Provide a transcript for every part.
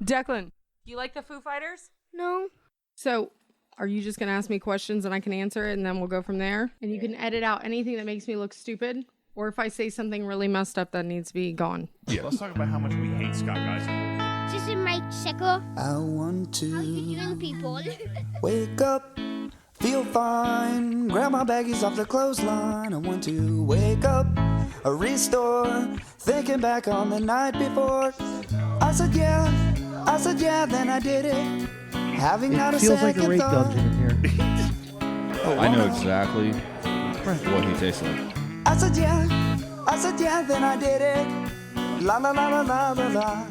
Declan, do you like the Foo Fighters? No. So, are you just going to ask me questions and I can answer it and then we'll go from there? And you can edit out anything that makes me look stupid? Or if I say something really messed up that needs to be gone? Yeah. Let's talk about how much we hate Scott, guys. This is Mike Secker. I want How you to doing, people? wake up, feel fine, grab my baggies off the clothesline. I want to wake up, restore, thinking back on the night before. I said yeah, then I did it. Having not a Feels like second a rape thought. dungeon in here. I know exactly what he tastes like. I said yeah, then I did it. La la la la la la la.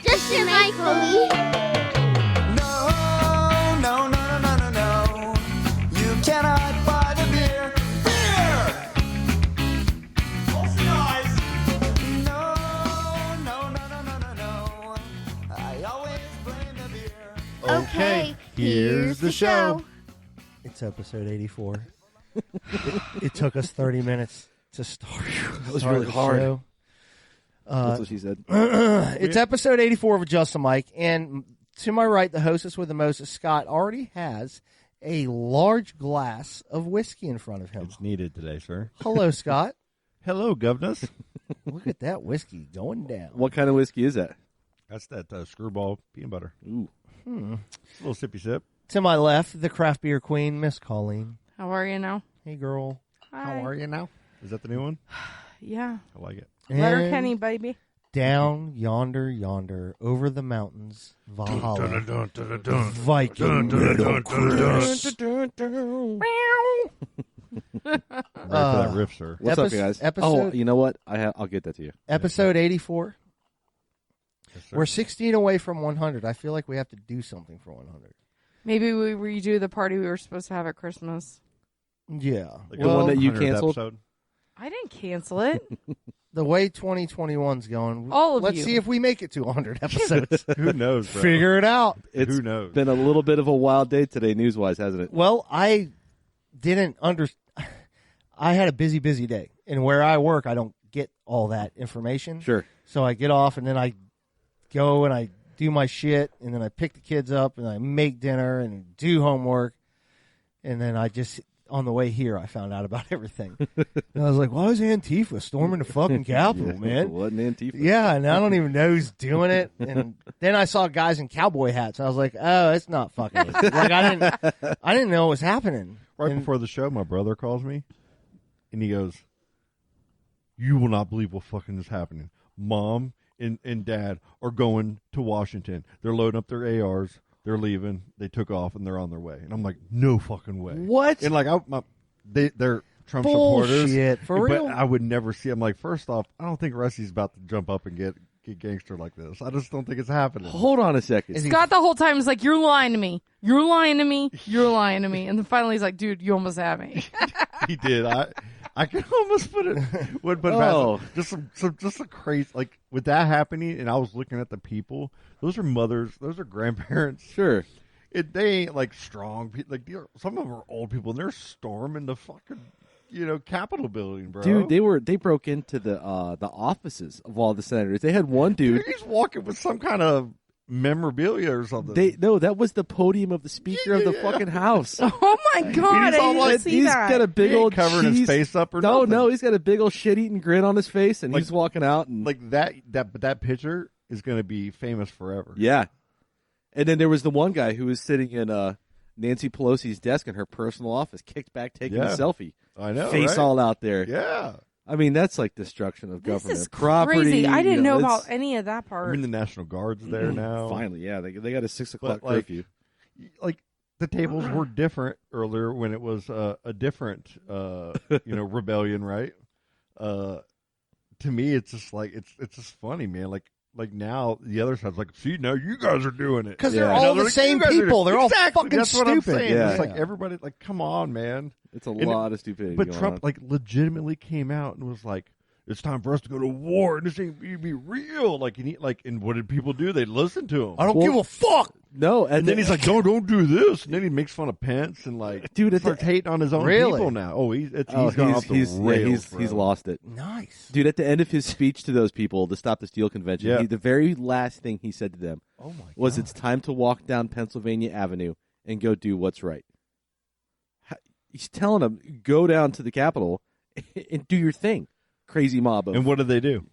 This is Mike Holy. No, no, no, no, no, no, no. You cannot buy the beer. Beer! Close your eyes. No, no, no, no, no, no, no. I always blame the beer. Okay, here's the show. It's episode 84. It took us 30 minutes to start. That was really the hard. show. That's what she said. It's episode 84 of Adjust the Mic, and to my right, the hostess with the mostest, Scott, already has a large glass of whiskey in front of him. It's needed today, sir. Hello, Scott. Hello, governors. Look at that whiskey going down. What kind of whiskey is that? That's that screwball peanut butter. Ooh. A little sippy sip. To my left, the craft beer queen, Miss Colleen. How are you now? Hey, girl. Hi. How are you now? Is that the new one? Yeah. I like it. Letterkenny, baby. Down yonder, over the mountains, Valhalla. Viking. Middle Chris. Ready for that riff, sir. What's up, guys? Episode, You know what? I'll get that to you. episode 84. Yes, sir. We're 16 away from 100. I feel like we have to do something for 100. Maybe we redo the party we were supposed to have at Christmas. Yeah. Like The one that you 100th canceled? episode. I didn't cancel it. The way 2021's going, All of let's you. see if we make it to 100 episodes. Who knows, bro? Figure it out. It's Who knows? been a little bit of a wild day today, news-wise, hasn't it? Well, I didn't I had a busy day. And where I work, I don't get all that information. Sure. So I get off and then I go and I do my shit and then I pick the kids up and I make dinner and do homework. And then I just, on the way here, I found out about everything. And I was like, why is Antifa storming the fucking Capitol, man? What an Antifa. Yeah, and I don't even know who's doing it. And then I saw guys in cowboy hats. And I was like, oh, it's not fucking. Like I didn't know what was happening. Right And- before the show, my brother calls me, and he goes, "You will not believe what fucking is happening. Mom and Dad are going to Washington. They're loading up their ARs. They're leaving. They took off, and they're on their way." And I'm like, "No fucking way." What? And like, they're Trump supporters. Bullshit. For but real? I would never see. I'm like, first off, I don't think Rusty's about to jump up and get gangster like this. I just don't think it's happening. Hold on a second. Is he- Scott the whole time is like, you're lying to me. You're lying to me. You're lying to me. And then finally he's like, dude, you almost had me. He did. I could almost put it. Would put it Oh. past him. Just a crazy, like with that happening, and I was looking at the people. Those are mothers. Those are grandparents. Sure. They ain't like strong people. Like some of them are old people, and they're storming the fucking Capitol building, bro. Dude, they broke into the offices of all the senators. They had one dude. He's walking with some kind of memorabilia or something. That was the podium of the Speaker of the fucking House. Oh my God. He's all I didn't like- see He's that. got a big He ain't old covering his cheese- face up or no, nothing. no, he's got a big old shit-eating grin on his face, and Like- he's walking out. And like that picture is going to be famous forever. yeah. And then there was the one guy who was sitting in Nancy Pelosi's desk in her personal office, kicked back, taking a Yeah. selfie. I know. Face right? all out there. Yeah. I mean, that's like destruction of This government is property. crazy. I didn't know it's- about any of that I part. mean, the National Guard's there now. Finally, yeah, they got a 6 o'clock But, like, curfew. Like the tables were different earlier when it was a different, rebellion, right? To me, it's just like it's just funny, man. Like now the other side's like, see, now you guys are doing it Because Yeah. they're You all they're the like, same "You guys are people. doing-" They're all Exactly, fucking that's what I'm stupid. saying. Yeah. It's like everybody, like, come on, man. It's a And lot of stupidity. But going Trump, on. like, legitimately came out and was like, it's time for us to go to war, and this ain't be real. Like, and what did people do? They listened to him. I don't give a fuck. No, And then he's like, don't do this. And then he makes fun of Pence and like, Dude, starts hating on his own Really? people now. Oh, he's gone off the rails. he's lost it. Nice. Dude, at the end of his speech to those people, the Stop the Steal convention, Yeah. the very last thing he said to them Oh my was, God. "It's time to walk down Pennsylvania Avenue and go do what's right." He's telling them, go down to the Capitol and do your thing, crazy mob of. And what did they do?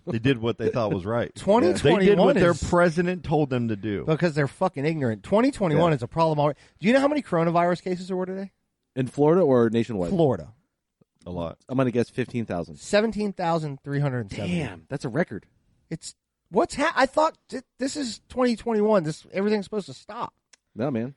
They did what they thought was right. 2021 They did what their is- president told them to do. Because they're fucking ignorant. 2021 is a problem already. Do you know how many coronavirus cases there were today? In Florida or nationwide? Florida. A lot. I'm going to guess 15,000. 17,370. Damn, that's a record. It's I thought this is 2021. Everything's supposed to stop. No, man.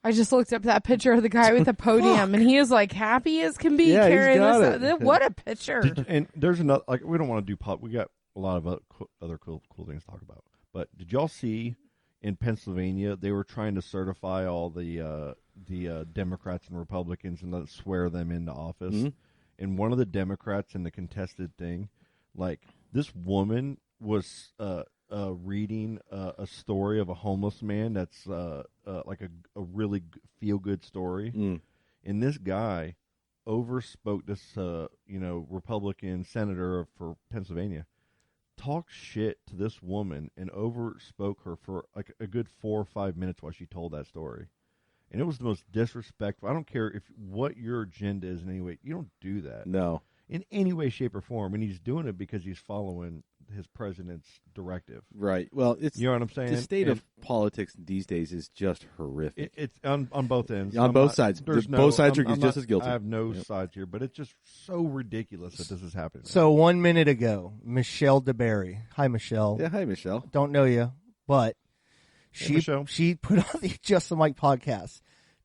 I just looked up that picture of the guy with the podium, and he is like happy as can be Yeah, he's carrying got this. it. What a picture! And there's another, like, we don't want to do pop. We got a lot of other cool things to talk about. But did y'all see in Pennsylvania they were trying to certify all the Democrats and Republicans and swear them into office? Mhm. And one of the Democrats in the contested thing, like, this woman was reading a story of a homeless man that's like a really feel good story, and this guy overspoke this Republican senator for Pennsylvania, talked shit to this woman and overspoke her for like a good 4 or 5 minutes while she told that story. And it was the most disrespectful. I don't care what your agenda is in any way. You don't do that. No. In any way, shape, or form. And he's doing it because he's following his president's directive. Right. Well, it's, you know what I'm saying? the state And of politics these days is just horrific. it's on both ends. On both sides. Both sides are just as guilty. I have no Yep. sides here, but it's just so ridiculous that this is happening. So 1 minute ago, Michelle DeBerry. Hi, Michelle. Yeah, hi, Michelle. Don't know you, but Hey, Michelle. she put on the Just the Mike podcast,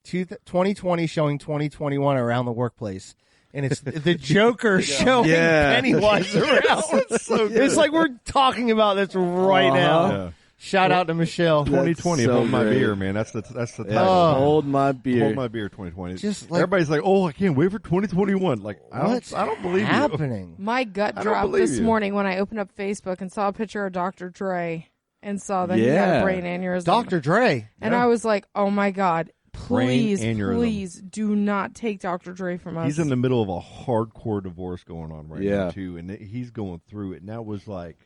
2020 showing 2021 around the workplace. And it's the Joker showing Yeah. Pennywise around. It's so good. It's like we're talking about this right now. Yeah. Shout out to Michelle. 2020, so hold my great. beer, man. That's the title. Oh. Hold my beer. Hold my beer, 2020. Just like- everybody's like, "Oh, I can't wait for 2021." Like, I What's don't believe happening? My gut I don't dropped believe this you. morning when I opened up Facebook and saw a picture of Dr. Dre and saw that he had Yeah. a brain aneurysm. Dr. Dre. And Yeah. I was like, oh my God, Brain please, aneurysm. please do not take Dr. Dre from us. He's in the middle of a hardcore divorce going on right Yeah. now too, and he's going through it. And that was like,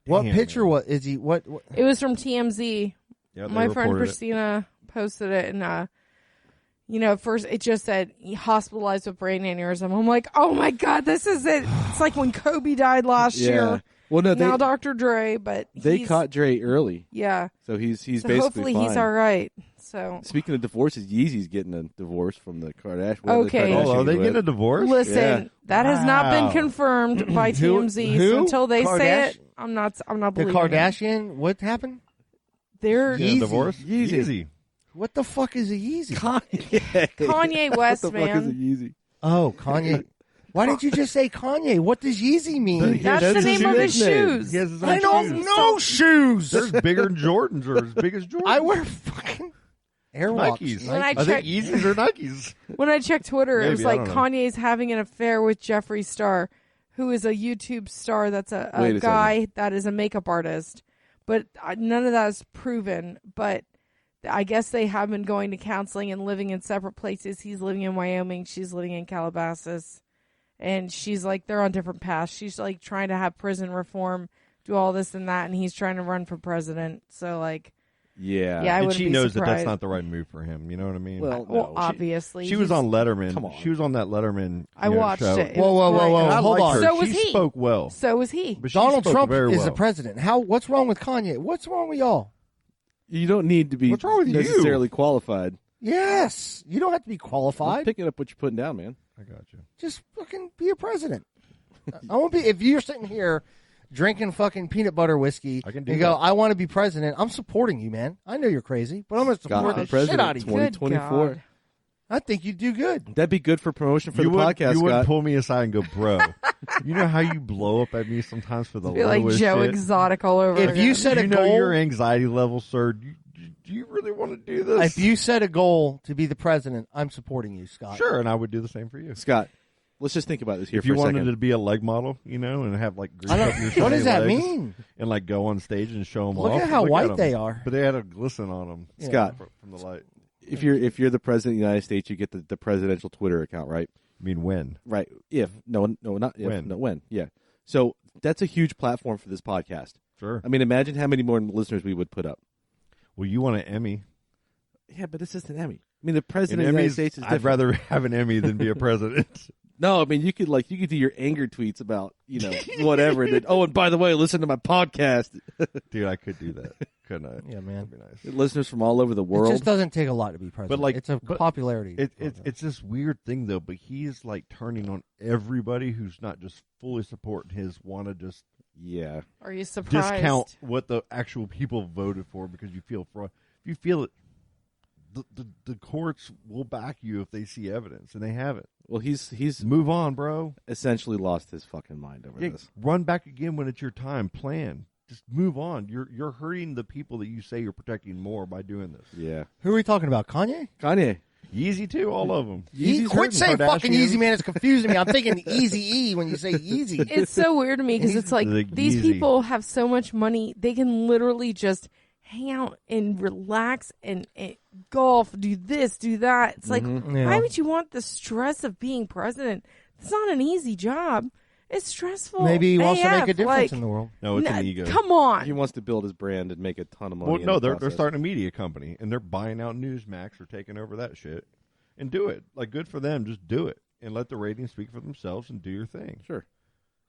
What damn, picture? man. What is he? What? It was from TMZ. Yeah, they My friend reported it. Christina posted it, and at first it just said he hospitalized with brain aneurysm. I'm like, oh my God, this is it. It's like when Kobe died last Yeah. year. Well, no, Now they, Dr. Dre, but they he's- caught Dre early, Yeah. so he's So basically hopefully fine. he's all right. So Speaking of divorces, Yeezy's getting a divorce from the Kardashians. Okay. Oh, are they getting a divorce? listen, Yeah. that has not been Wow. confirmed by TMZ. who? So until they say Kardash- it, I'm not The believing it. Kardashian? What happened? They're Getting a Yeezy. divorce? Yeezy. Easy. What the fuck is a Yeezy? Kanye West, what the fuck is a man. Yeezy? Oh, Kanye. Why did you just say Kanye? What does Yeezy mean? That's the his name of his nickname. shoes. He has his own I don't shoes. know shoes. They're bigger than Jordans or as big as Jordans. I wear fucking Airwalks. Nikes. When I I think checked- Yeezys are Nikes. When I checked Twitter, it was Maybe, I like don't know. Kanye's having an affair with Jeffree Star, who is a YouTube star that's a Wait a guy that is a makeup artist. But none of that is proven. But I guess they have been going to counseling and living in separate places. He's living in Wyoming. She's living in Calabasas. And she's like, they're on different paths. She's like trying to have prison reform, do all this and that. And he's trying to run for president. So, like, Yeah. yeah, I And wouldn't she be knows that surprised. that's not the right move for him. You know what I mean? Well, Well, no. obviously. She was He's- on Letterman. Come on. She was on that Letterman. I you know, watched show. it. It Whoa, was whoa, whoa, great. whoa. And I Hold liked on. her. So was she he. spoke well. So was he. But she Donald spoke Trump very is well. the president. What's wrong with Kanye? What's wrong with y'all? You don't need to be What's wrong with you? necessarily qualified. Yes. You don't have to be I'm qualified. picking up what you're putting down, man. I got you. Just fucking be a president. I won't be. If you're sitting here drinking fucking peanut butter whiskey, I can do and go, that. I want to be president. I'm supporting you, man. I know you're crazy, but I'm going to support Got the the shit president out of you. 2024. Good God. I think you do good. That'd be good for promotion for You the would, podcast, you wouldn't Scott. pull me aside and go, bro. You know how you blow up at me sometimes for the Be like lowest Joe shit? Exotic all over If again. you set a you know goal, your anxiety level, sir. Do you really want to do this? if you set a goal to be the president, I'm supporting you, Scott. Sure, and I would do the same for you. Scott, Let's just think about this here If for you a wanted second. to be a leg model, and have like grease I don't- up your what shiny does that legs mean? And like go on stage and show them Look off. at how white 'em. they are. But they had a glisten on them, Scott, from the light. if you're the president of the United States, you get the presidential Twitter account, right? I mean, when? Right. If not if, When? no, when? Yeah. So that's a huge platform for this podcast. Sure. I mean, imagine how many more listeners we would put up. Well, you want an Emmy? Yeah, but this isn't an Emmy. I mean, the president An of the United Emmy's- States is I'd different. rather have an Emmy than be a president. No, I mean you could do your anger tweets about whatever. And then, oh, and by the way, listen to my podcast. Dude, I could do that, couldn't I? Yeah, man. That'd be nice. Listeners from all over the It world. just doesn't take a lot to be president. But like, it's a popularity. It's this weird thing though. But he's like turning on everybody who's not just fully supporting his. Want to just yeah. Are you surprised? discount what the actual people voted for because you feel fraud. If you feel it, the courts will back you if they see evidence, and they haven't. Well, he's Move on, bro. essentially lost his fucking mind over Yeah, this. run back again when it's your time. Plan. Just move on. You're hurting the people that you say you're protecting more by doing this. Yeah. Who are we talking about? Kanye? Kanye. Yeezy too, all of them. Quit saying fucking Yeezy, man. It's confusing me. I'm thinking Easy E when you say Yeezy. It's so weird to me because it's like Like these Yeezy. people have so much money, they can literally just hang out and relax and golf, do this, do that. It's like, Yeah. why would you want the stress of being president? It's not an easy job. It's stressful. Maybe he wants to AF, make a difference like, in the world. No, it's n- an ego. Come on. He wants to build his brand and make a ton of money. Well, in no, the they're process. starting a media company and they're buying out Newsmax or taking over that shit, and do it. Like, good for them. Just do it and let the ratings speak for themselves and do your thing. Sure.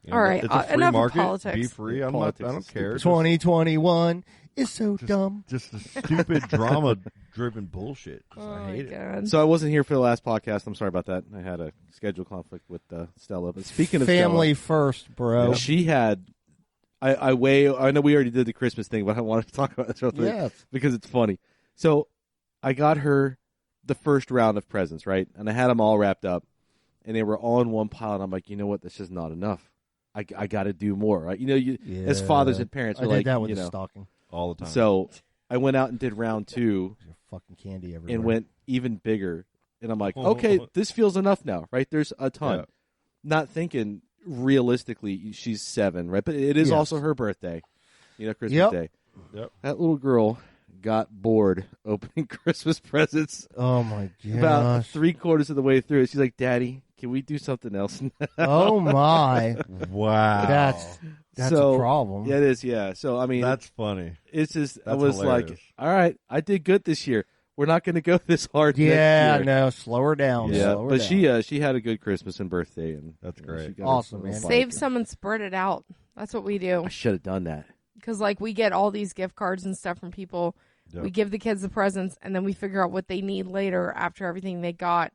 You All right, it's a free enough of market. politics. Be free. Yeah, I politics don't is care. stupid. 2021 is so dumb. Just the stupid drama-driven bullshit. Just, Oh I my hate it. God. So I wasn't here for the last podcast. I'm sorry about that. I had a schedule conflict with Stella. But speaking of Family first, bro. Stella, she had. I know we already did the Christmas thing, but I wanted to talk about this real quick Yes. because it's funny. So I got her the first round of presents, right? And I had them all wrapped up, and they were all in one pile. And I'm like, you know what? That's just not enough. I got to do more, right? As fathers and parents, I are did like, that with you the know. stocking. All the time. So I went out and did round 2 There's fucking candy everywhere. and went even bigger. And I'm like, Oh. okay, this feels enough now, right? There's a ton. Yeah. Not thinking realistically, she's 7, right? But it is Yes. also her birthday, Christmas Yep. Day. Yep. That little girl got bored opening Christmas presents Oh my about gosh. 3/4 of the way through. She's like, Daddy, can we do something else now? Oh my. Wow. That's So, a problem. Yeah, it is, yeah. So, I mean, That's funny. it's just, I that's was like, hilarious. all right, I did good this year. We're not going to go this hard Yeah, next year. no, slow her down. Yeah, slow her but down. she had a good Christmas and birthday, and That's she great. got Awesome, a little man. bike. Save some and spread it out. That's what we do. I should have done that. Because, like, we get all these gift cards and stuff from people. Yep. We give the kids the presents, and then we figure out what they need later after everything they got.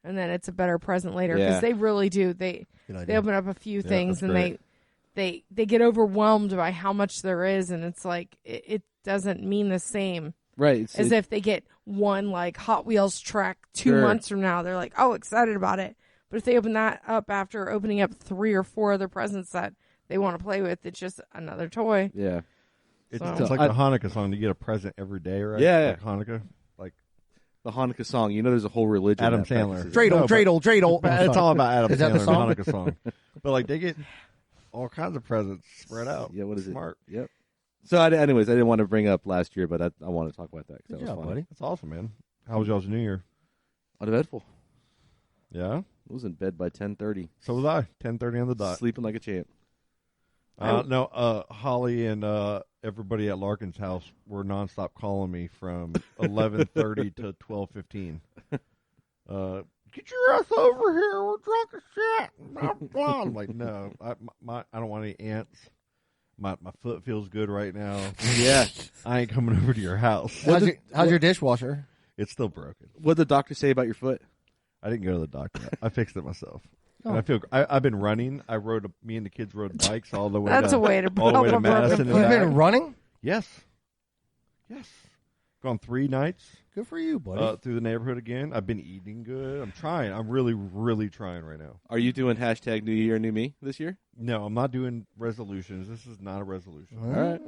And then it's a better present later. Because Yeah. they really do. They Good they idea. open up a few things, that's and great. they get overwhelmed by how much there is. And it's like, it doesn't mean the same Right. It's, as if they get one, like, Hot Wheels track 2 Sure. months from now. They're like, oh, excited about it. But if they open that up after opening up 3 or 4 other presents that they want to play with, it's just another toy. yeah. It's, So- it's like I- the Hanukkah song. You get a present every day, right? Yeah, Like Hanukkah. Like The Hanukkah song. There's a whole religion. Adam that Sandler. practices it. Dreidel, No, but- dreidel, dreidel. Oh, it's sorry. all about Adam Is that Sandler, the song? Hanukkah song. But like they get all kinds of presents spread out. Yeah, what is Smart. it? Yep. So, anyways, I didn't want to bring up last year, but I want to talk about that. 'cause Good that job, was funny. buddy. That's awesome, man. How was y'all's New Year? Uneventful. Yeah. I was in bed by 10:30, So was I. 10:30 on the dot. sleeping like a champ. No, Holly and everybody at Larkin's house were nonstop calling me from 11:30 to 12:15. Get your ass over here. We're drunk as shit. I'm like, no, I don't want any ants. My foot feels good right now. Yeah. I ain't coming over to your house. How's your dishwasher? It's still broken. What did the doctor say about your foot? I didn't go to the doctor. I fixed it myself. Oh. And I feel. I've been running. Me and the kids rode bikes all the way. That's to, a way to all the way to help a broken Madison and You've back. been running? Yes. Gone 3 nights Good for you, buddy. through the neighborhood again. I've been eating good. I'm trying. I'm really, really trying right now. Are you doing hashtag New Year, New Me this year? No, I'm not doing resolutions. This is not a resolution. All right.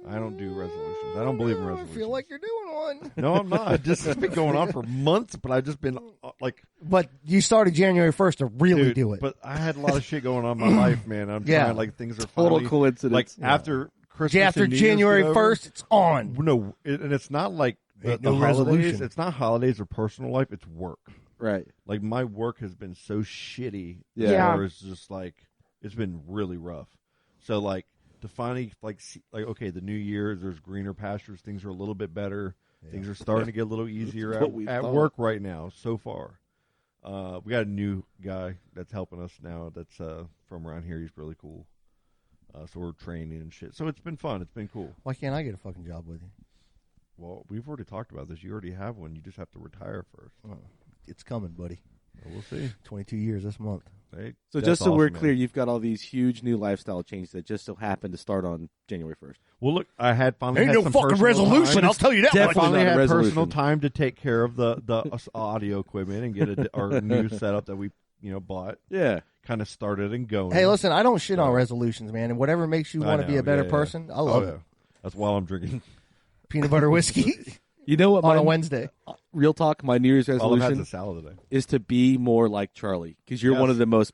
I don't do resolutions. I don't believe in I resolutions. feel like you're doing one. No, I'm not. This has been going on for months, but I've just been like, But you started January 1st to really dude, do it. But I had a lot of shit going on in my life, man. I'm Yeah. trying, like, things are Total finally, coincidence. Like, after Christmas Yeah, after and New Year's January get over, 1st, it's on. No, and it's not like the, Ain't no the holidays. resolution. It's not holidays or personal life. It's work. Right. Like, my work has been so shitty. Yeah. Or it's just like, it's been really rough. So, like, to finally, like, see, like, okay, the new year, there's greener pastures. Things are a little bit better. Yeah. Things are starting to get a little easier at work right now so far. We got a new guy that's helping us now that's from around here. He's really cool. So we're training and shit. So it's been fun. It's been cool. Why can't I get a fucking job with you? Well, we've already talked about this. You already have one. You just have to retire first. Oh, it's coming, buddy. Well, we'll see. 22 years this month. Hey, So just so we're clear, you've got all these huge new lifestyle changes that just so happen to start on January 1st. Well, look, I had finally Ain't had no some fucking personal resolution, time. I'll tell you that much. I finally not a had resolution. personal time to take care of the audio equipment and get our new setup that we bought. Yeah. Kind of started and going. Hey, listen, I don't shit on resolutions, man. And whatever makes you want to be a better person, I love it. That's why I'm drinking Peanut butter whiskey You know what? on a Wednesday. Real talk, my New Year's all I've had is resolution a salad today. is to be more like Charlie because you're Yes. one of the most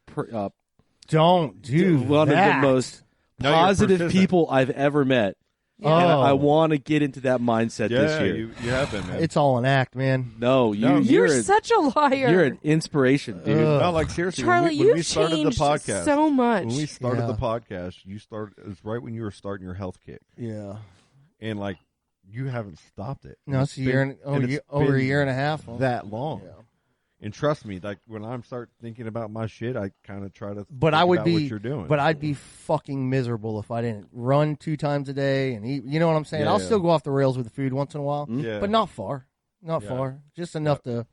Don't do one that. of the most No, you're positive persistent. people I've ever met. Oh. And I want to get into that mindset Yeah, this year. you have been, man. It's all an act, man. No, No. You're you're such a liar. you're an inspiration, dude. No, like seriously, Charlie, when we you've started the changed podcast, so much. when we started Yeah. the podcast, it was right when you were starting your health kick, Yeah. and like you haven't stopped it. No, it's a year and over a year and a half. That long. Yeah. And trust me, like when I'm start thinking about my shit, I kind of try to. But think I would about be, what you're doing. but I'd be fucking miserable if I didn't run 2 times a day and eat. You know what I'm saying? Yeah, I'll yeah. still go off the rails with the food once in a while, yeah, but not far, Yeah. just enough to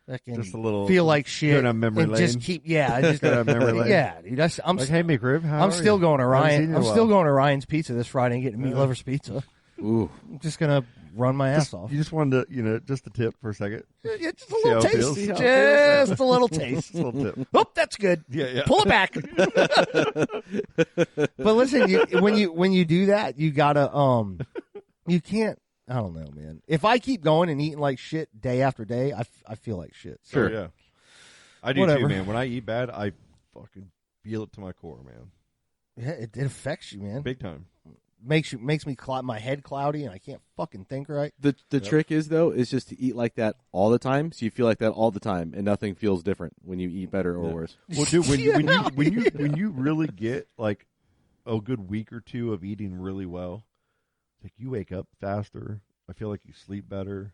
fucking just a little feel like shit go down memory and lane. just keep. Yeah, just Go down memory lane. yeah, dude. I'm like, hey, McRib, how I'm are still you? going to Haven't seen Ryan. you in I'm a still while. going to Ryan's Pizza this Friday and getting meat lovers pizza. Ooh. I'm just gonna run my ass off. You just wanted to, just a tip for a second. Yeah, just a See little how it taste. feels? See how it Just a little taste. Just a little tip. Oh, that's good. Yeah. Pull it back. But listen, when you do that, you gotta you can't. I don't know, man. If I keep going and eating like shit day after day, I feel like shit. So, Sure, yeah. I do Whatever. too, man. When I eat bad, I fucking feel it to my core, man. yeah, it affects you, man. Big time. Makes me my head cloudy, and I can't fucking think right. The trick is though is just to eat like that all the time, so you feel like that all the time, and nothing feels different when you eat better or worse. Well, dude, when you really get like a good week or two of eating really well, like you wake up faster. I feel like you sleep better.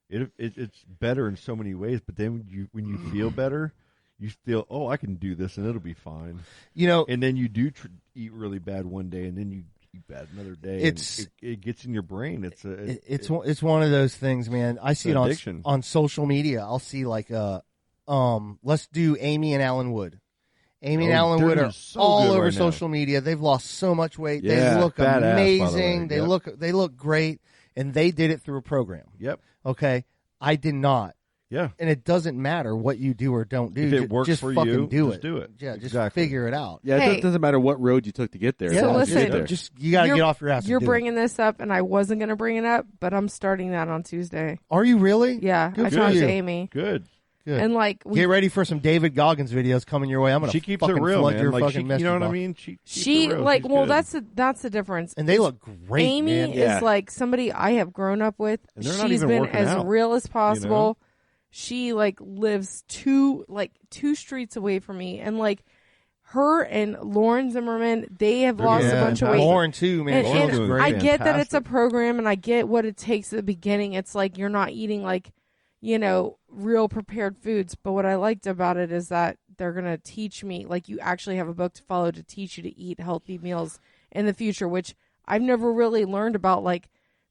It's better in so many ways. But then when you feel better, you feel, oh, I can do this and it'll be fine. You know, And then you do eat really bad one day, and then you eat bad another day. It's- and it gets in your brain. it's one of those things, man. I see it addiction. on social media. I'll see like let's do Amy and Alan Wood. Amy and Alan they're Wood doing are so all good over right now. social media. They've lost so much weight. Yeah, they look badass, by the amazing. way. They Yep. look great, and they did it through a program. Yep. Okay, I did not. Yeah. And it doesn't matter what you do or don't do. If it works just for fucking you, do just it. do it. Yeah, just Exactly. figure it out. Yeah, Hey. it doesn't matter what road you took to get there. Yeah, So as long as you listen, get there. just you got to You're- get off your ass. You're and do bringing this up, and I wasn't going to bring it up, but I'm starting that on Tuesday. it. Are you really? Yeah, Good I for talked you. to Amy, Good. Good. and like we, Get ready for some David Goggins videos coming your way. I'm gonna She keeps fucking it real, flood man. your Like fucking she, message you know what I box. mean? She keeps she it real. like She's well, good. that's the difference. And they look great, Amy man. Yeah. is like somebody I have grown up with. And they're not She's even been working as out, real as possible. She like lives two streets away from me, and like her and Lauren Zimmerman, they have They're lost doing a bunch of weight. Lauren too, man. And, She Lauren's looks doing great. I great. get that it's a Fantastic. program, and I get what it takes at the beginning. It's like you're not eating like, real prepared foods. But what I liked about it is that they're going to teach me, like you actually have a book to follow to teach you to eat healthy meals in the future, which I've never really learned about, like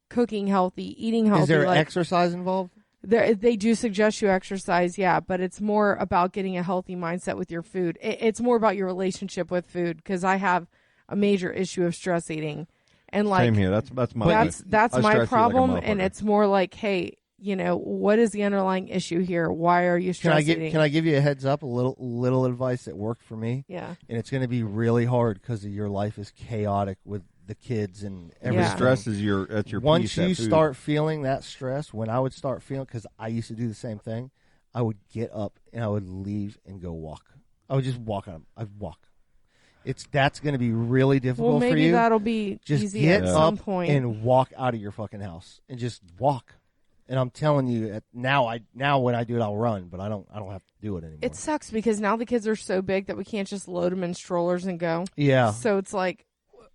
cooking healthy, eating healthy. Is there like, exercise involved? they do suggest you exercise, yeah, but it's more about getting a healthy mindset with your food. It's more about your relationship with food, because I have a major issue of stress eating, and like Same here. That's my. that's I my stress eat like a problem, and motherfucker. it's more like, hey, what is the underlying issue here? Why are you Can stress eating? I give you a heads up? A little advice that worked for me. Yeah. And it's going to be really hard because your life is chaotic with the kids and Yeah. everything. Stress is that's your Once piece, that you food. start feeling that stress, when I would start feeling, because I used to do the same thing, I would get up and I would leave and go walk. I would just walk on. I'd walk. That's going to be really difficult Well, for maybe you. that'll be Just easy get at up some point. and walk out of your fucking house and just walk. And I'm telling you, now when I do it, I'll run, but I don't have to do it anymore. It sucks because now the kids are so big that we can't just load them in strollers and go. Yeah. So it's like,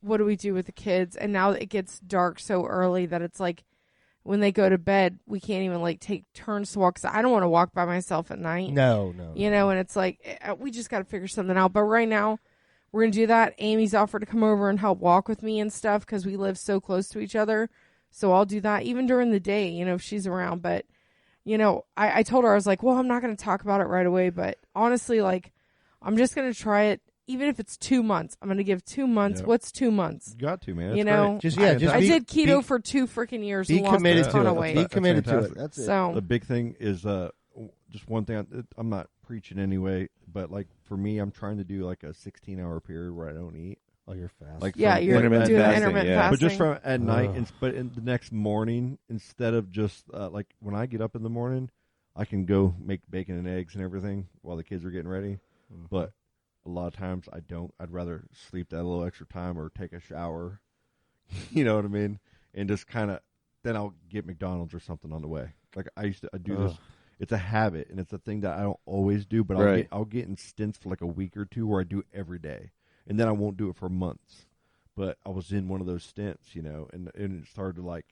what do we do with the kids? And now it gets dark so early that it's like when they go to bed, we can't even like take turns to walk. 'Cause I don't want to walk by myself at night. No. You know, and it's like, we just got to figure something out. But right now, we're going to do that. Amy's offered to come over and help walk with me and stuff because we live so close to each other. So I'll do that even during the day, you know, if she's around. But, you know, I told her, I was like, well, I'm not going to talk about it right away. But honestly, like, I'm just going to try it. Even if it's 2 months, I'm going to give 2 months. Yep. What's 2 months? You got to, man. You That's know, great. I did keto for 2 freaking years Be and lost committed a ton to of it. weight. Be committed to it. fantastic. That's it. So The big thing is just one thing. I'm not preaching anyway, but like for me, I'm trying to do like a 16-hour period where I don't eat. Oh, you're fast. Like yeah, from you're doing intermittent fasting, intermittent yeah. fasting. But just from at night, Ugh. but in the next morning, instead of just like when I get up in the morning, I can go make bacon and eggs and everything while the kids are getting ready. But a lot of times I don't. I'd rather sleep that little extra time or take a shower. You know what I mean? And just kind of then I'll get McDonald's or something on the way. Like I do this. It's a habit and it's a thing that I don't always do, but Right. I'll get in stints for like a week or two where I do it every day. And then I won't do it for months. But I was in one of those stints, you know, and it started to like,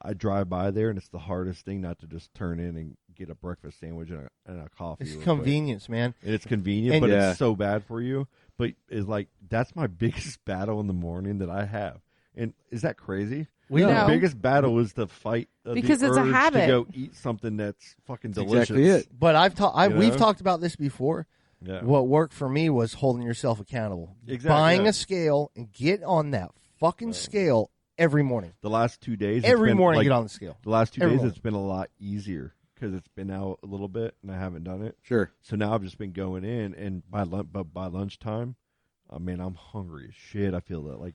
I drive by there, and it's the hardest thing not to just turn in and get a breakfast sandwich and a coffee. It's real quick. convenience, man. And it's convenient, And- but Yeah. it's so bad for you. But it's like, that's my biggest battle in the morning that I have. And is that crazy? We No. The biggest battle is to fight Because the it's a urge habit. to go eat something that's fucking That's delicious. exactly it. But we've know? talked about this before. Yeah. What worked for me was holding yourself accountable. Exactly, Buying yeah. a scale and get on that fucking scale every morning. The last 2 days, it's Every been, morning, like, get on the scale. The last 2 Every days, morning. it's been a lot easier because it's been out a little bit and I haven't done it. Sure. So now I've just been going in, and by lunchtime, man, I'm hungry as shit. I feel that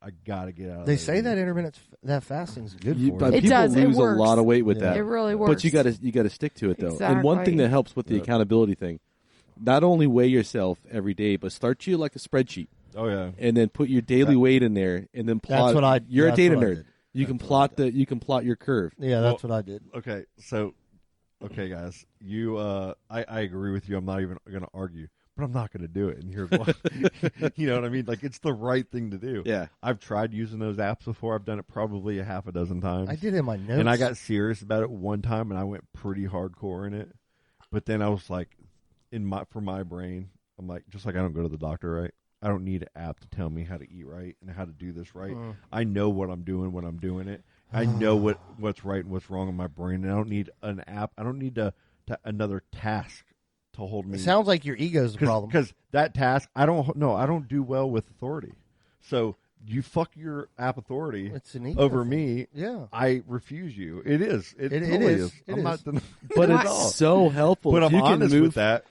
I gotta get out. They of say there. that intermittent that fasting is good You- for but you. It people does. It lose a works. lot of weight with Yeah. that. It really works. But you got to stick to it though. And one thing Exactly. that helps with the Yep. accountability thing, not only weigh yourself every day, but start you like a spreadsheet, Oh yeah. and then put your daily weight in there, and then plot. what I- You're a that's data what I nerd. did. You can That's what I plot your curve. Yeah, that's what I did. Okay, so, guys, I agree with you. I'm not even going to argue, but I'm not going to do it. And here's why. You know what I mean? Like, it's the right thing to do. Yeah. I've tried using those apps before. I've done it probably a half a dozen times. I did it in my notes. And I got serious about it one time, and I went pretty hardcore in it. But then I was like, for my brain, I'm like, just like I don't go to the doctor, right? I don't need an app to tell me how to eat right and how to do this right. I know what I'm doing when I'm doing it. I know what's right and what's wrong in my brain, and I don't need an app. I don't need another task to hold me. It sounds like your ego's the problem. Because that task, I don't do well with authority. So you fuck your app authority It's an ego over thing. me. Yeah. I refuse you. It is. It It totally is. is. It I'm is. not denying But it it's at all. so helpful. But If I'm you can honest move, with that.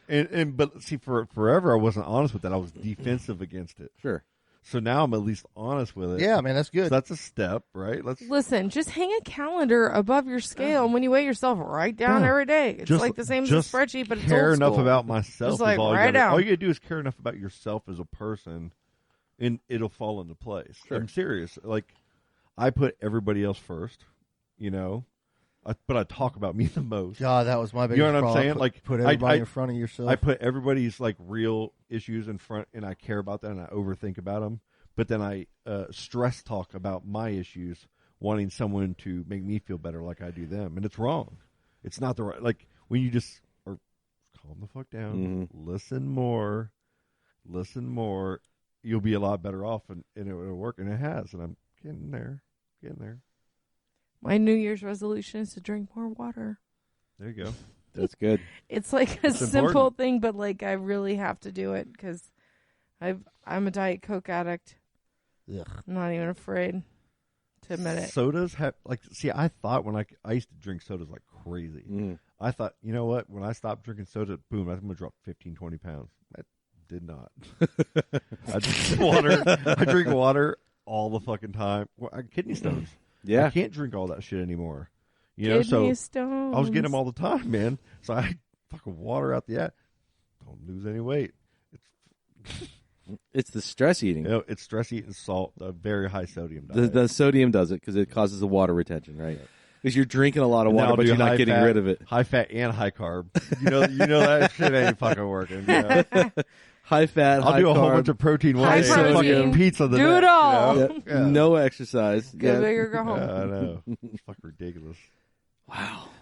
But see, for forever I wasn't honest with that. I was defensive against it. Sure. So now I'm at least honest with it. Yeah, man, that's So good. that's a step, right? Listen, just hang a calendar above your scale, and when you weigh yourself, write down Yeah. every day. It's Just- like the same as just a spreadsheet, but it's care old enough school. about myself. Just like, is all write you down. all you gotta do is care enough about yourself as a person, and it'll fall into place. Sure. I'm serious. Like, I put everybody else first, you know, but I talk about me the most. God, that was my biggest You know what I'm problem. saying? Put, Like, put I- everybody I- in front of yourself. I put everybody's like real issues in front, and I care about that, and I overthink about them. But then I stress talk about my issues, wanting someone to make me feel better, like I do them, and it's wrong. It's not the right. Like when you just are calm the fuck down, listen more, you'll be a lot better off, and it'll work, and it has, and I'm getting there. My New Year's resolution is to drink more water. There you go. That's good. It's like a It's simple important. thing, but like I really have to do it because I'm a Diet Coke addict. Ugh. I'm not even afraid to admit it. Sodas have see. I thought when I used to drink sodas like crazy. Mm. I thought, you know what? When I stopped drinking soda, boom, I'm going to drop 15, 20 pounds. I did not. I drink water. I drink water all the fucking time. Well, kidney stones. Yeah. I can't drink all that shit anymore. You know, so Kidney stones. I was getting them all the time, man. So I fucking water out the ass. Don't lose any weight. It's the stress eating. You know, it's stress eating salt, a very high sodium diet. The sodium does it because it causes the water retention, right? Because you're drinking a lot of And water, I'll but do you're not high getting fat- rid of it. High fat and high carb. You know that shit ain't fucking working. You know? High fat, I'll high do a whole carb, bunch of protein one High day and protein. fucking pizza the Do next. it all. You know? Yeah. no exercise. Go big or go home. Yeah, I know. It's fucking ridiculous.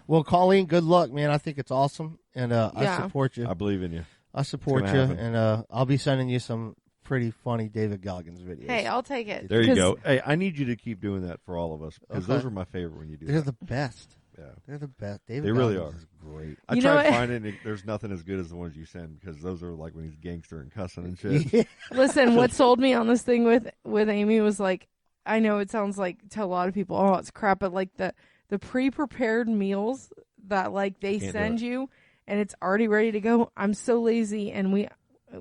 Well, Colleen, good luck, man. I think it's awesome, and I Yeah. support you. I believe in you. I support It's you, gonna happen. and I'll be sending you some pretty funny David Goggins videos. Hey, I'll take it. There you 'Cause go. Hey, I need you to keep doing that for all of us because Okay. those are my favorite when you do They're that. the best. Yeah. They're the best. David They really Goggins are. is great. I You know try to what? find it, and there's nothing as good as the ones you send because those are like when he's gangster and cussing and shit. Yeah. Listen, what sold me on this thing with Amy was like, I know it sounds like to a lot of people, oh, it's crap, but like the pre-prepared meals that like they Can't do send you and it's already ready to go. I'm so lazy, and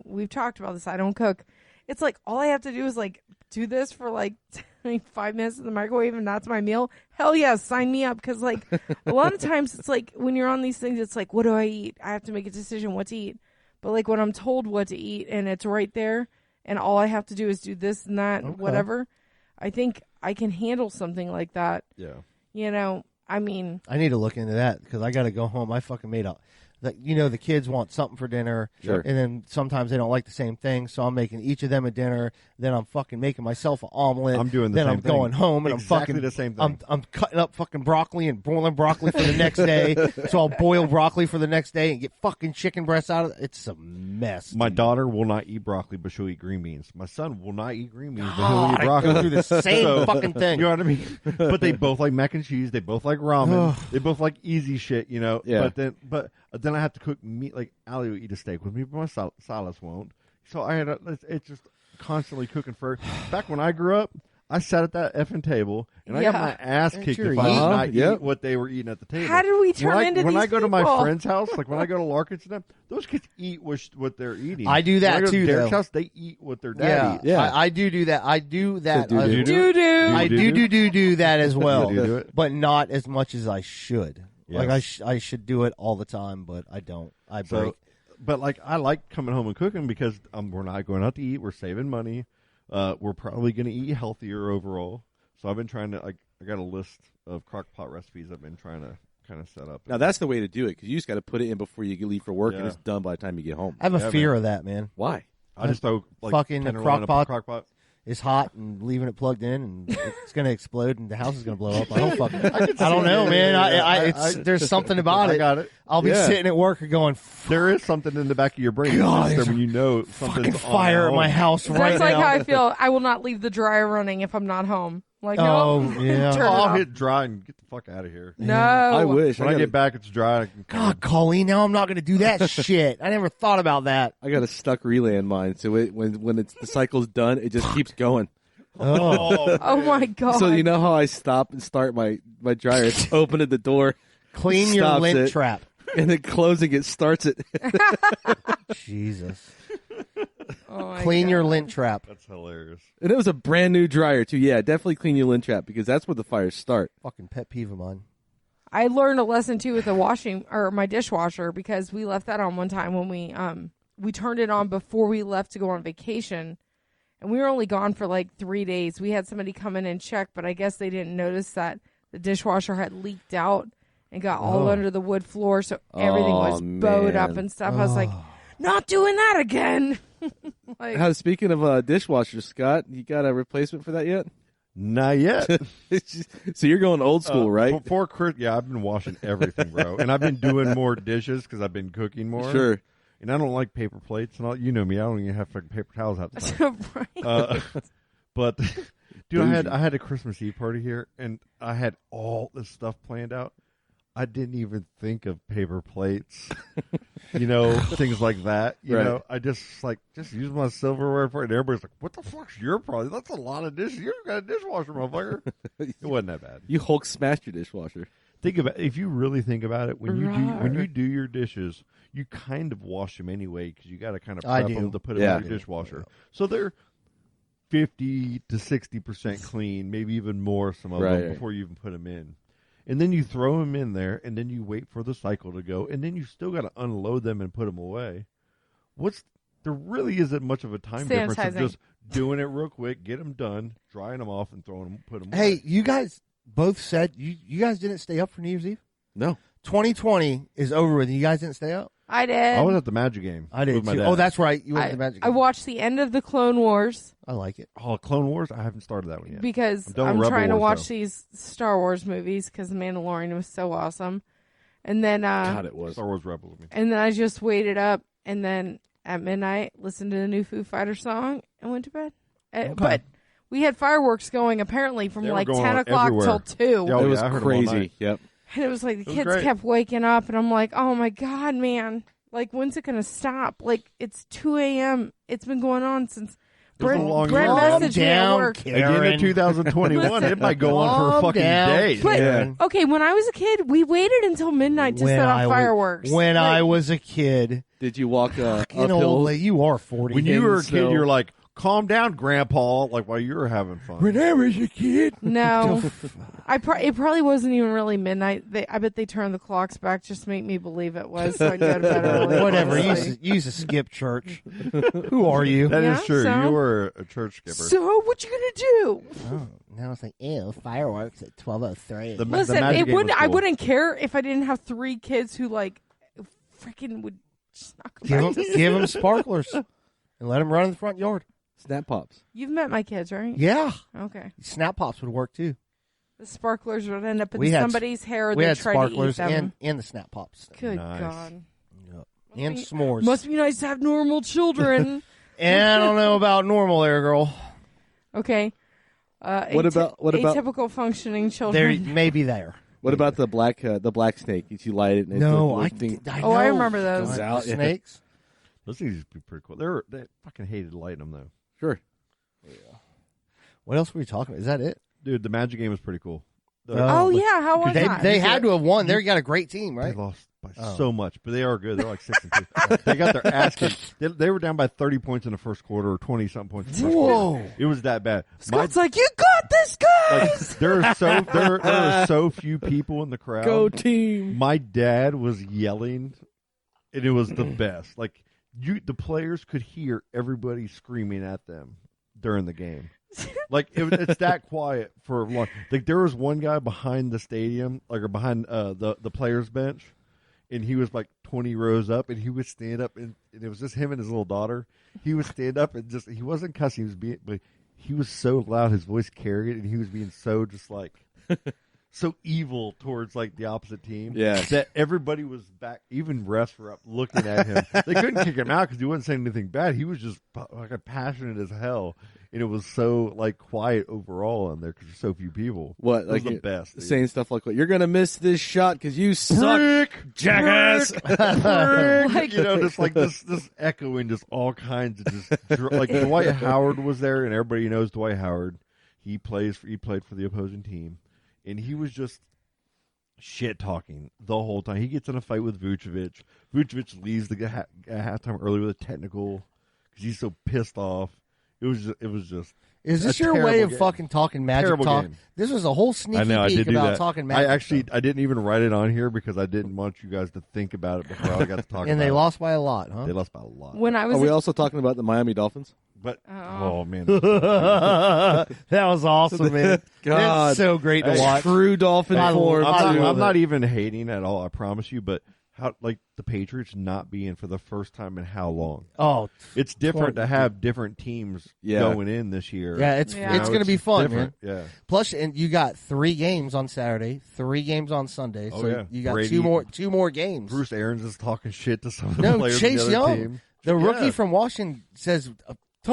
we've talked about this. I don't cook. It's like all I have to do is like do this for like 5 minutes in the microwave, and that's my meal. Hell yeah, sign me up. Because like a lot of times it's like when you're on these things, it's like, what do I eat? I have to make a decision what to eat. But like when I'm told what to eat and it's right there, and all I have to do is do this and that, and whatever, I think I can handle something like that. Yeah. You know, I mean, I need to look into that because I got to go home. I fucking made up. The kids want something for dinner, Sure. and then sometimes they don't like the same thing, so I'm making each of them a dinner. Then I'm fucking making myself an omelet. I'm doing the then same I'm thing. going home and Exactly I'm fucking the same thing. I'm cutting up fucking broccoli and boiling broccoli for the next day. So I'll boil broccoli for the next day and get fucking chicken breasts out of it. It's a mess. My dude. daughter will not eat broccoli, but she'll eat green beans. My son will not eat green beans, but he'll God, eat I broccoli. go through the same fucking thing. You know what I mean? But they both like mac and cheese. They both like ramen. They both like easy shit, you know. Yeah. But then I have to cook meat. Like Allie will eat a steak with me, but my Silas won't. So it's just constantly cooking for. Back when I grew up, I sat at that effing table and I got Yeah. my ass And kicked you're if I did eating. not Yep. eat what they were eating at the table. how did we turn into when these I go to my people? friend's house, like when I go to Larkin's and them, those kids eat what they're eating. I do that when I go too, to Derek's though. house, they eat what their dad Yeah, eats. Yeah. I do that. I do that. So do you Doo doo. I do that as well, You do it? but not as much as I should. Yeah. Like I should do it all the time, but I don't. I break. So, but like I like coming home and cooking because we're not going out to eat. We're saving money. We're probably going to eat healthier overall. So I've been trying to I got a list of crock pot recipes I've been trying to kind of set up. Now that's the way to do it because you just got to put it in before you leave for work, and Yeah. it's done by the time you get home. I have a Yeah, fear man. of that, man. Why? I just throw like fucking the tenderloin crock up pot. in the crock pot. It's hot and leaving it plugged in, and it's going to explode, and the house is going to blow up. I don't fucking. can I don't see know, it. man. I- There's something about I it. got it. I'll be Yeah. sitting at work and going, There is something in the back of your brain God, that's there's there when you know fucking something's fire on at my house right That's like now. how I feel. I will not leave the dryer running if I'm not home. Like, Oh, no, yeah. turn it I'll off. hit dry and get the fuck out of here. No, I wish. When I gotta- get back, it's dry. I can God, Colleen, now I'm not going to do that shit. I never thought about that. I got a stuck relay in mine, so when the cycle's done, it just keeps going. Oh, Oh my god! So you know how I stop and start my dryer? It's opening the door, clean your Stops lint it. trap. and then closing it starts it. Jesus. Oh my Clean God. your lint trap. That's hilarious. And it was a brand new dryer too. Yeah, definitely clean your lint trap because that's where the fires start. Fucking pet peeve of mine. I learned a lesson too with the washing or my dishwasher because we left that on one time when we turned it on before we left to go on vacation, and we were only gone for like 3 days. We had somebody come in and check, but I guess they didn't notice that the dishwasher had leaked out and got all under the wood floor, so everything was bowed up man. and stuff. I was like, not doing that again. Like, Speaking of dishwashers, Scott, you got a replacement for that yet? Not yet. So you're going old school, right? Before yeah, I've been washing everything, bro, and I've been doing more dishes because I've been cooking more. Sure. And I don't like paper plates, and all, you know me. I don't even have fucking paper towels half the time. right. But dude, I had a Christmas Eve party here, and I had all this stuff planned out. I didn't even think of paper plates, things like that. You Right. know, I just use my silverware for it. And everybody's like, "What the fuck's your problem? That's a lot of dishes. You got a dishwasher, motherfucker." It wasn't that bad. You Hulk smashed your dishwasher. Think about if you really think about it. When you Right. do your dishes, you kind of wash them anyway because you got to kind of I prep do. them to put them Yeah. in your dishwasher. So 50 to 60% clean, maybe even more some of them before you even put them in. And then you throw them in there, and then you wait for the cycle to go, and then you still got to unload them and put them away. There really isn't much of a time difference of just doing it real quick, get them done, drying them off, and throwing them, put them away. Hey, you guys both said you guys didn't stay up for New Year's Eve? No. 2020 is over with. You guys didn't stay up? I did. I was at the Magic game. I did with my too. dad. Oh, that's right. You went to the Magic I game. watched the end of the Clone Wars I like it. Oh, Clone Wars? I haven't started that one yet. because done I'm with trying to Rebel Wars, watch though. these Star Wars movies because The Mandalorian was so awesome. And then God, it was. Star Wars Rebels. and then I just waited up and then at midnight listened to the new Foo Fighters song and went to bed. But we had fireworks going apparently from They were like going 10 on o'clock everywhere. till 2. Yeah, It was I heard them all crazy. night. Yep. And it was like the was kids great. kept waking up and I'm like, oh my God, man. Like, when's it going to stop? Like, it's 2 a.m. It's been going on since Brent long Brent year. messaged me at work. Again in 2021, it might go on for a fucking day. But, Karen. okay, when I was a kid, we waited until midnight to When set off I was- fireworks. When I was a kid, Did you walk fucking old uphill? lady, you are 40. When you were a snow. kid, you're like, calm down, Grandpa, like while you were having fun. When I was a kid. No. It probably wasn't even really midnight. I bet they turned the clocks back just to make me believe it was, so I'd go to bed early. Whatever. honestly. You used to skip church. Who are you? That is Yeah, true. so- You were a church skipper. So, what you gonna do? Oh, now it's like, ew, fireworks at 12:03. The Listen, Magic it game wouldn't. was I cool. wouldn't care if I didn't have 3 kids who like freaking would just knock them back to sleep. Give them sparklers and let them run in the front yard. Snap pops. You've met my kids, right? Yeah. Okay. Snap pops would work too. The sparklers would end up in We had- somebody's hair. We They'd had try to eat sparklers them. and the snap pops. Good Nice. God. And be- s'mores. Must be nice to have normal children. And I don't know about normal there, girl. Okay. What about- atypical functioning There children? may be there. What about the black snake? You light it and No, it's I, the thing. I Oh, I know. remember those. God, Out, the yeah. snakes. Those things used to be pretty cool. They fucking hated lighting them, though. Sure. What else were we talking about? Is that it? Dude, the Magic game was pretty cool. Oh, yeah. How was They that? they had to have won. They got a great team, They right? lost by Oh. so much, but they are good. They're like 6-2. They got their ass kicked. They were down by 30 points in the first quarter or 20-something points in the first Whoa. quarter. It was that bad. Scott's like, you got this, guys! there are so few people in the crowd. Go team. My dad was yelling, and it was the best. Like the players could hear everybody screaming at them during the game. Like it's that quiet for long. Like there was one guy behind the stadium, like or behind the players bench, and he was like 20 rows up, and he would stand up, and it was just him and his little daughter. He would stand up and he wasn't cussing, he was being, but he was so loud, his voice carried it, and he was being so just like. So evil towards like the opposite team, Yes. that everybody was back. Even refs were up looking at him. They couldn't kick him out because he wasn't saying anything bad. He was just like passionate as hell, and it was so like quiet overall in there because there's so few people. What? It was Like the best. dude. saying stuff like, "You're gonna miss this shot because you suck, Brick, jackass." Like- you know, just like this echoing, just all kinds of just like Dwight Howard was there, and everybody knows Dwight Howard. He played for the opposing team, and he was just shit talking the whole time. He gets in a fight with Vucevic. Vucevic leaves the halftime early with a technical because he's so pissed off. It was just. Is this a your way terrible of game. fucking talking magic Terrible talk? game. This was a whole sneaky I know I peek did do about that. talking magic. I didn't even write it on here because I didn't want you guys to think about it before I got to talk about it. And they lost by a lot, huh? They lost by a lot. When I was Are we also talking about the Miami Dolphins? But Oh. man, That was awesome, man. God. It's so great to Hey, watch. True Dolphin I form. love it. I'm not even hating at all. I promise you. But how like the Patriots not being for the first time in how long? Oh, It's different to have different teams Yeah. going in this year. yeah, it's Yeah. it's going to be fun, different. man. Yeah. Plus, and you got 3 games on Saturday, 3 games on Sunday, Oh, so yeah. you got Brady. two more games. Bruce Arians is talking shit to some of the No, players Chase on the other Young, team. the rookie Yeah. from Washington, says,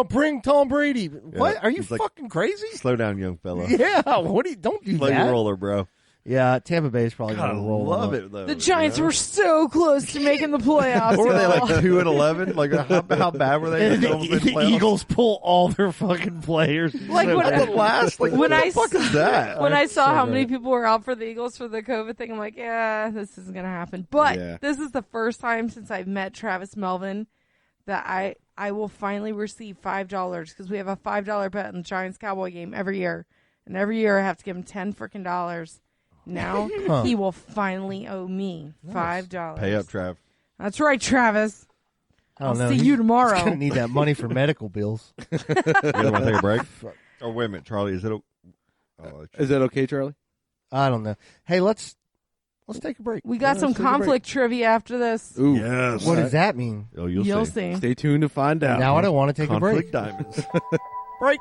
"Bring Tom Brady." What? Are you He's like, fucking crazy? Slow down, young fella. Yeah. What? Don't do Slow that. your roller, bro. Yeah, Tampa Bay is probably God, I going to roll. love them up. it though. the Giants you know? were so close to making the playoffs. Or were they y'all. like 2-11? Like how bad were they? And They almost made the playoffs? Eagles pull all their fucking players. Like So when bad. At the last, like when what I the fuck saw- is that? when I saw so how many great. people were out for the Eagles for the COVID thing, I'm like, yeah, this isn't going to happen. But Yeah. this is the first time since I've met Travis Melvin that I will finally receive $5 because we have a $5 bet in the Giants Cowboy game every year, and every year I have to give him $10 freaking dollars. Now he will finally owe me $5. Pay up, Trav. That's right, Travis. I don't I'll know. see He's- you tomorrow. He's gonna need that money for medical bills. You guys want to take a break? Oh, wait a minute, Charlie. Is it? Is that okay, Charlie? I don't know. Hey, let's take a break. We got some let's take a break. conflict trivia after this. Ooh. Yes. What does that mean? Oh, You'll see. Stay tuned to find out. Now I don't want to take a Conflict break. Diamonds. Break.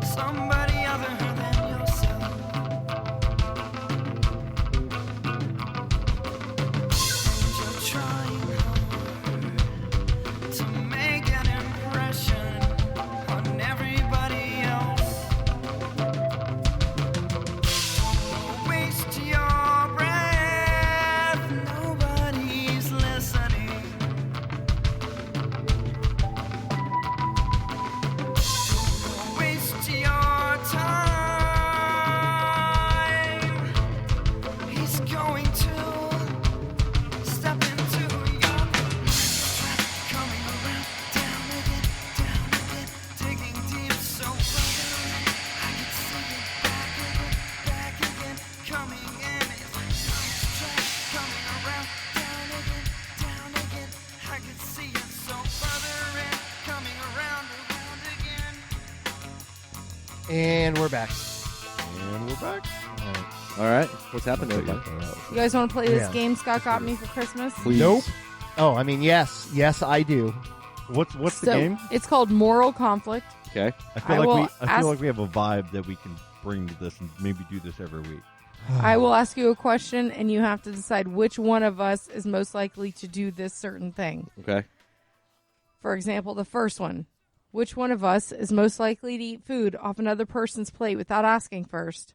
Somebody other than yourself. You're trying hard to make an impression on everybody else. Waste your breath, nobody's listening. Waste your time. He's going to step into your coming around, down again, digging deep, so far. I can see it back again, coming in. Coming around, down again. I can see it so further in, coming around again. And we're back. And we're back. All right. What's happening, everybody? You guys want to play this Yeah. game Scott got me for Christmas? Please. Nope. Oh, I mean, yes, I do. What's the So game? it's called Moral Conflict. Okay. I feel I like will I ask- feel like we have a vibe that we can bring to this and maybe do this every week. I will ask you a question, and you have to decide which one of us is most likely to do this certain thing. Okay. For example, the first one. Which one of us is most likely to eat food off another person's plate without asking first?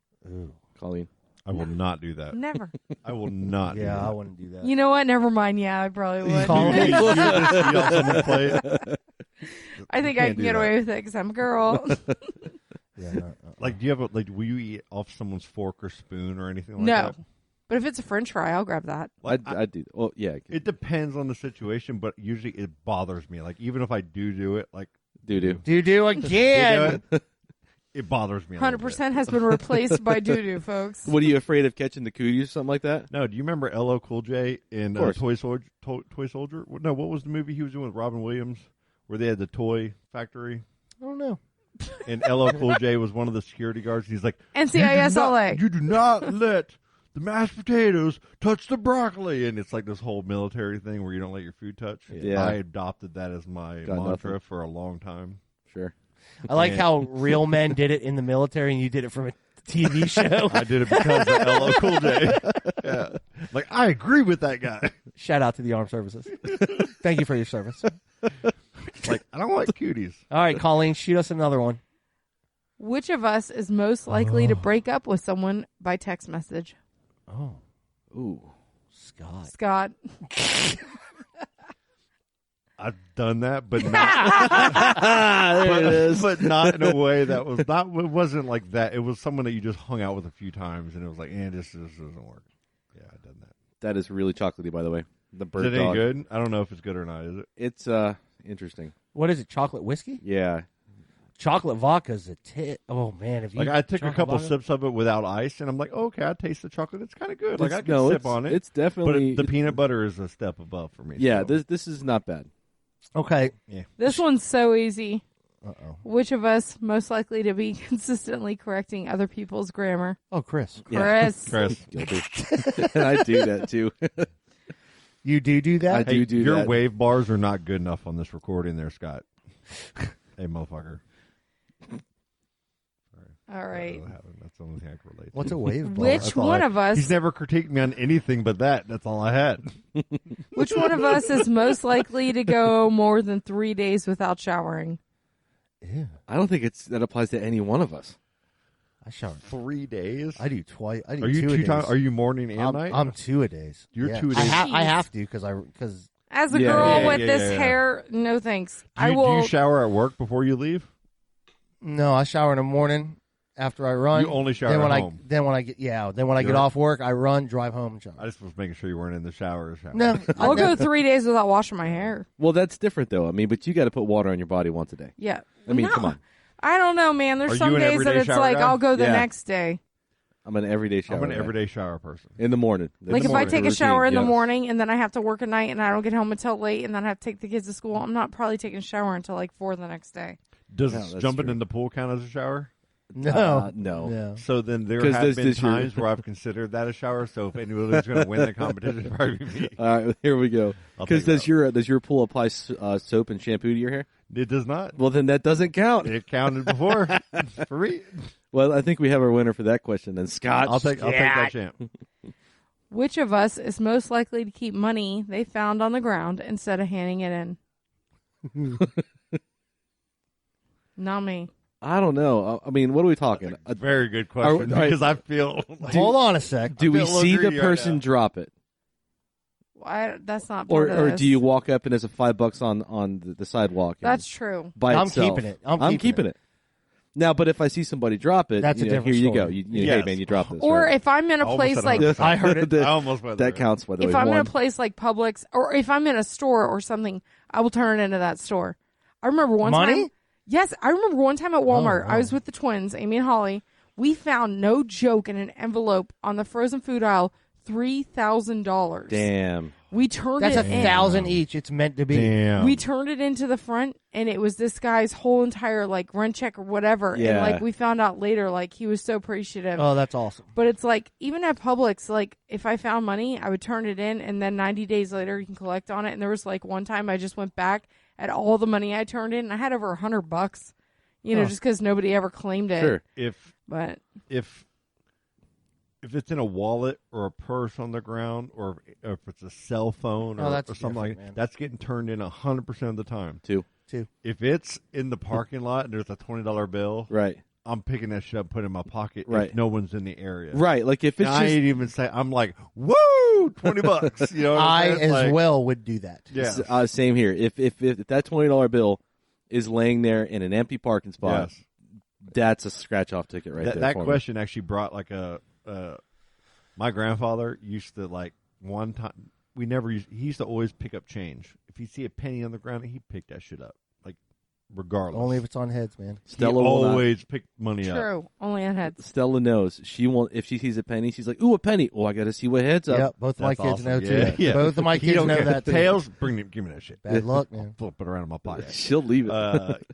Colleen. I will not do that. Never. I will not. Yeah, I do wouldn't do that. You know what? Never mind. Yeah, I probably would. Colleen. that. You just eat off someone's plate. I think I can't can do get that. away with it because I'm a girl. Yeah, no. Like, do you have will you eat off someone's fork or spoon or anything like No. that? But if it's a French fry, I'll grab that. I do. Well, yeah. It depends on the situation, but usually it bothers me. Like, even if I do it, like Do. Do again. it bothers me. a little bit. 100% has been replaced by doo-doo, folks. What are you afraid of catching the cooties or something like that? No, do you remember LL Cool J in Of course. Toy Soldier? Toy Soldier? No, what was the movie he was doing with Robin Williams, where they had the toy factory? I don't know. And LL Cool J was one of the security guards. He's like, NCIS You do not let the mashed potatoes touch the broccoli. And it's like this whole military thing where you don't let your food touch. Yeah. I adopted that as my Got mantra nothing. for a long time. Sure. I like how real men did it in the military, and you did it from a TV show. I did it because of LL Cool J. Yeah. Like, I agree with that guy. Shout out to the armed services. Thank you for your service. Like, I don't like cuties. All right, Colleen, shoot us another one. Which of us is most likely to break up with someone by text message? Oh, Ooh. Scott. Scott. I've done that, but not. There it is. But not in a way that was not. It wasn't like that. It was someone that you just hung out with a few times, and it was like, this doesn't work. Yeah, I've done that. That is really chocolatey, by the way. The bird Is it any dog. good? I don't know if it's good or not. Is it? It's interesting. What is it? Chocolate whiskey? Yeah. Chocolate vodka's a tit. Oh man, if you Like I took a chocolate couple vodka- sips of it without ice, and I'm like, okay, I taste the chocolate. It's kind of good. Like I It's- can no, sip it's- on it. It's definitely but the peanut butter is a step above for me. Yeah, so. this is not bad. Okay. This one's so easy. Uh-oh. Which of us most likely to be consistently correcting other people's grammar? Oh, Chris. Yeah. Chris. Chris. Guilty. And I do that too. You do that? I do Your that. wave bars are not good enough on this recording there, Scott. Hey, motherfucker. All right. That's the only thing I can relate to. What's a wave bar? Which That's all one I- of us? He's never critiqued me on anything but that. That's all I had. Which one of us is most likely to go more than 3 days without showering? Ew. I don't think that applies to any one of us. I shower. 3 days? I do twice. I do Are you two a two times? days. Are you morning and night? I'm 2 a days. You're Yeah. 2 a I, days. I have to because As a Yeah, girl yeah, with yeah, this yeah. hair, no thanks. Do I you, will. do you shower at work before you leave? no, I shower in the morning after I run. You only shower then when at I home. then when I get I get off work, I run, drive home, and shower. I just was making sure you weren't in the shower. No, I'll go 3 days without washing my hair. Well, that's different though. I mean, but you got to put water on your body once a day. Yeah. I mean, No. come on. I don't know, man. There's Are some you an days that everyday it's shower like guy? I'll go the Yeah. next day. I'm an everyday shower. I'm an guy. everyday shower person. In the morning. Like That's if I the take a routine, shower in the yes. morning and then I have to work at night and I don't get home until late and then I have to take the kids to school, I'm not probably taking a shower until like 4 the next day. Does No, that's jumping true. in the pool count as a shower? no, No. So then there 'Cause have does been your- times where I've considered that a shower. So if anybody's going to win the competition, it'd probably be me. All right, here we go. I'll Because take that. does your pool apply soap and shampoo to your hair? It does not. Well, then that doesn't count. It counted before. For me. Well, I think we have our winner for that question. Then Scott. I'll take that champ. Which of us is most likely to keep money they found on the ground instead of handing it in? Not me. I don't know. I mean, what are we talking? Very good question All right. because I feel. Hold on a sec. Do we feel a little see the greedy right person now. drop it, That's not part of or this. do you walk up and there's a $5 on the sidewalk? and That's true. by I'm itself? keeping it. I'm keeping it. Now, but if I see somebody drop it, That's a different here you story. go. Hey Yes. man, you dropped this. Or right? if I'm in a Almost place at like 100%. I heard it. I almost went there. that counts. By the if way, I'm in a one. place like Publix or if I'm in a store or something, I will turn it into that store. I remember one Money? time. Yes, I remember one time at Walmart. Oh, I was with the twins, Amy and Holly. We found, no joke, in an envelope on the frozen food aisle, $3,000. Damn. We turned That's it in. 1,000 each. It's meant to be. Damn. We turned it into the front, and it was this guy's whole entire like rent check or whatever. And Yeah. like we found out later, like he was so appreciative. Oh, that's awesome. But it's like even at Publix, like if I found money, I would turn it in, and then 90 days later you can collect on it. And there was like one time I just went back at all the money I turned in, and I had over $100. You know, Oh. just because nobody ever claimed it. Sure. But If it's in a wallet or a purse on the ground, or if it's a cell phone Oh, or, that's or something like different, man. that's getting turned in 100% of the time. Two. If it's in the parking lot and there's a $20 bill, Right. I'm picking that shit up, putting it in my pocket. Right. If no one's in the area, Right. Like if it's And I just ain't even say. I'm like, woo, $20. You know, what I I'm saying? as Like, well would do that. Yeah. Same here. If that $20 bill is laying there in an empty parking spot, Yes. that's a scratch off ticket right there. That for me. question actually brought like my grandfather used to like one time he used to always pick up change. If he see a penny on the ground, he'd pick that shit up, like regardless. Only if it's on heads, man. he Stella will not- always pick money up. true, only on heads. Stella knows she won't. If she sees a penny, she's like, "Ooh, a penny! Oh, I got to see what heads up." Yep, both of my That's kids awesome. know Yeah, too. yeah. Both of my He kids don't know care. that too. Tails, give me that shit. Bad luck, man. Flip it around in my pocket. She'll leave it.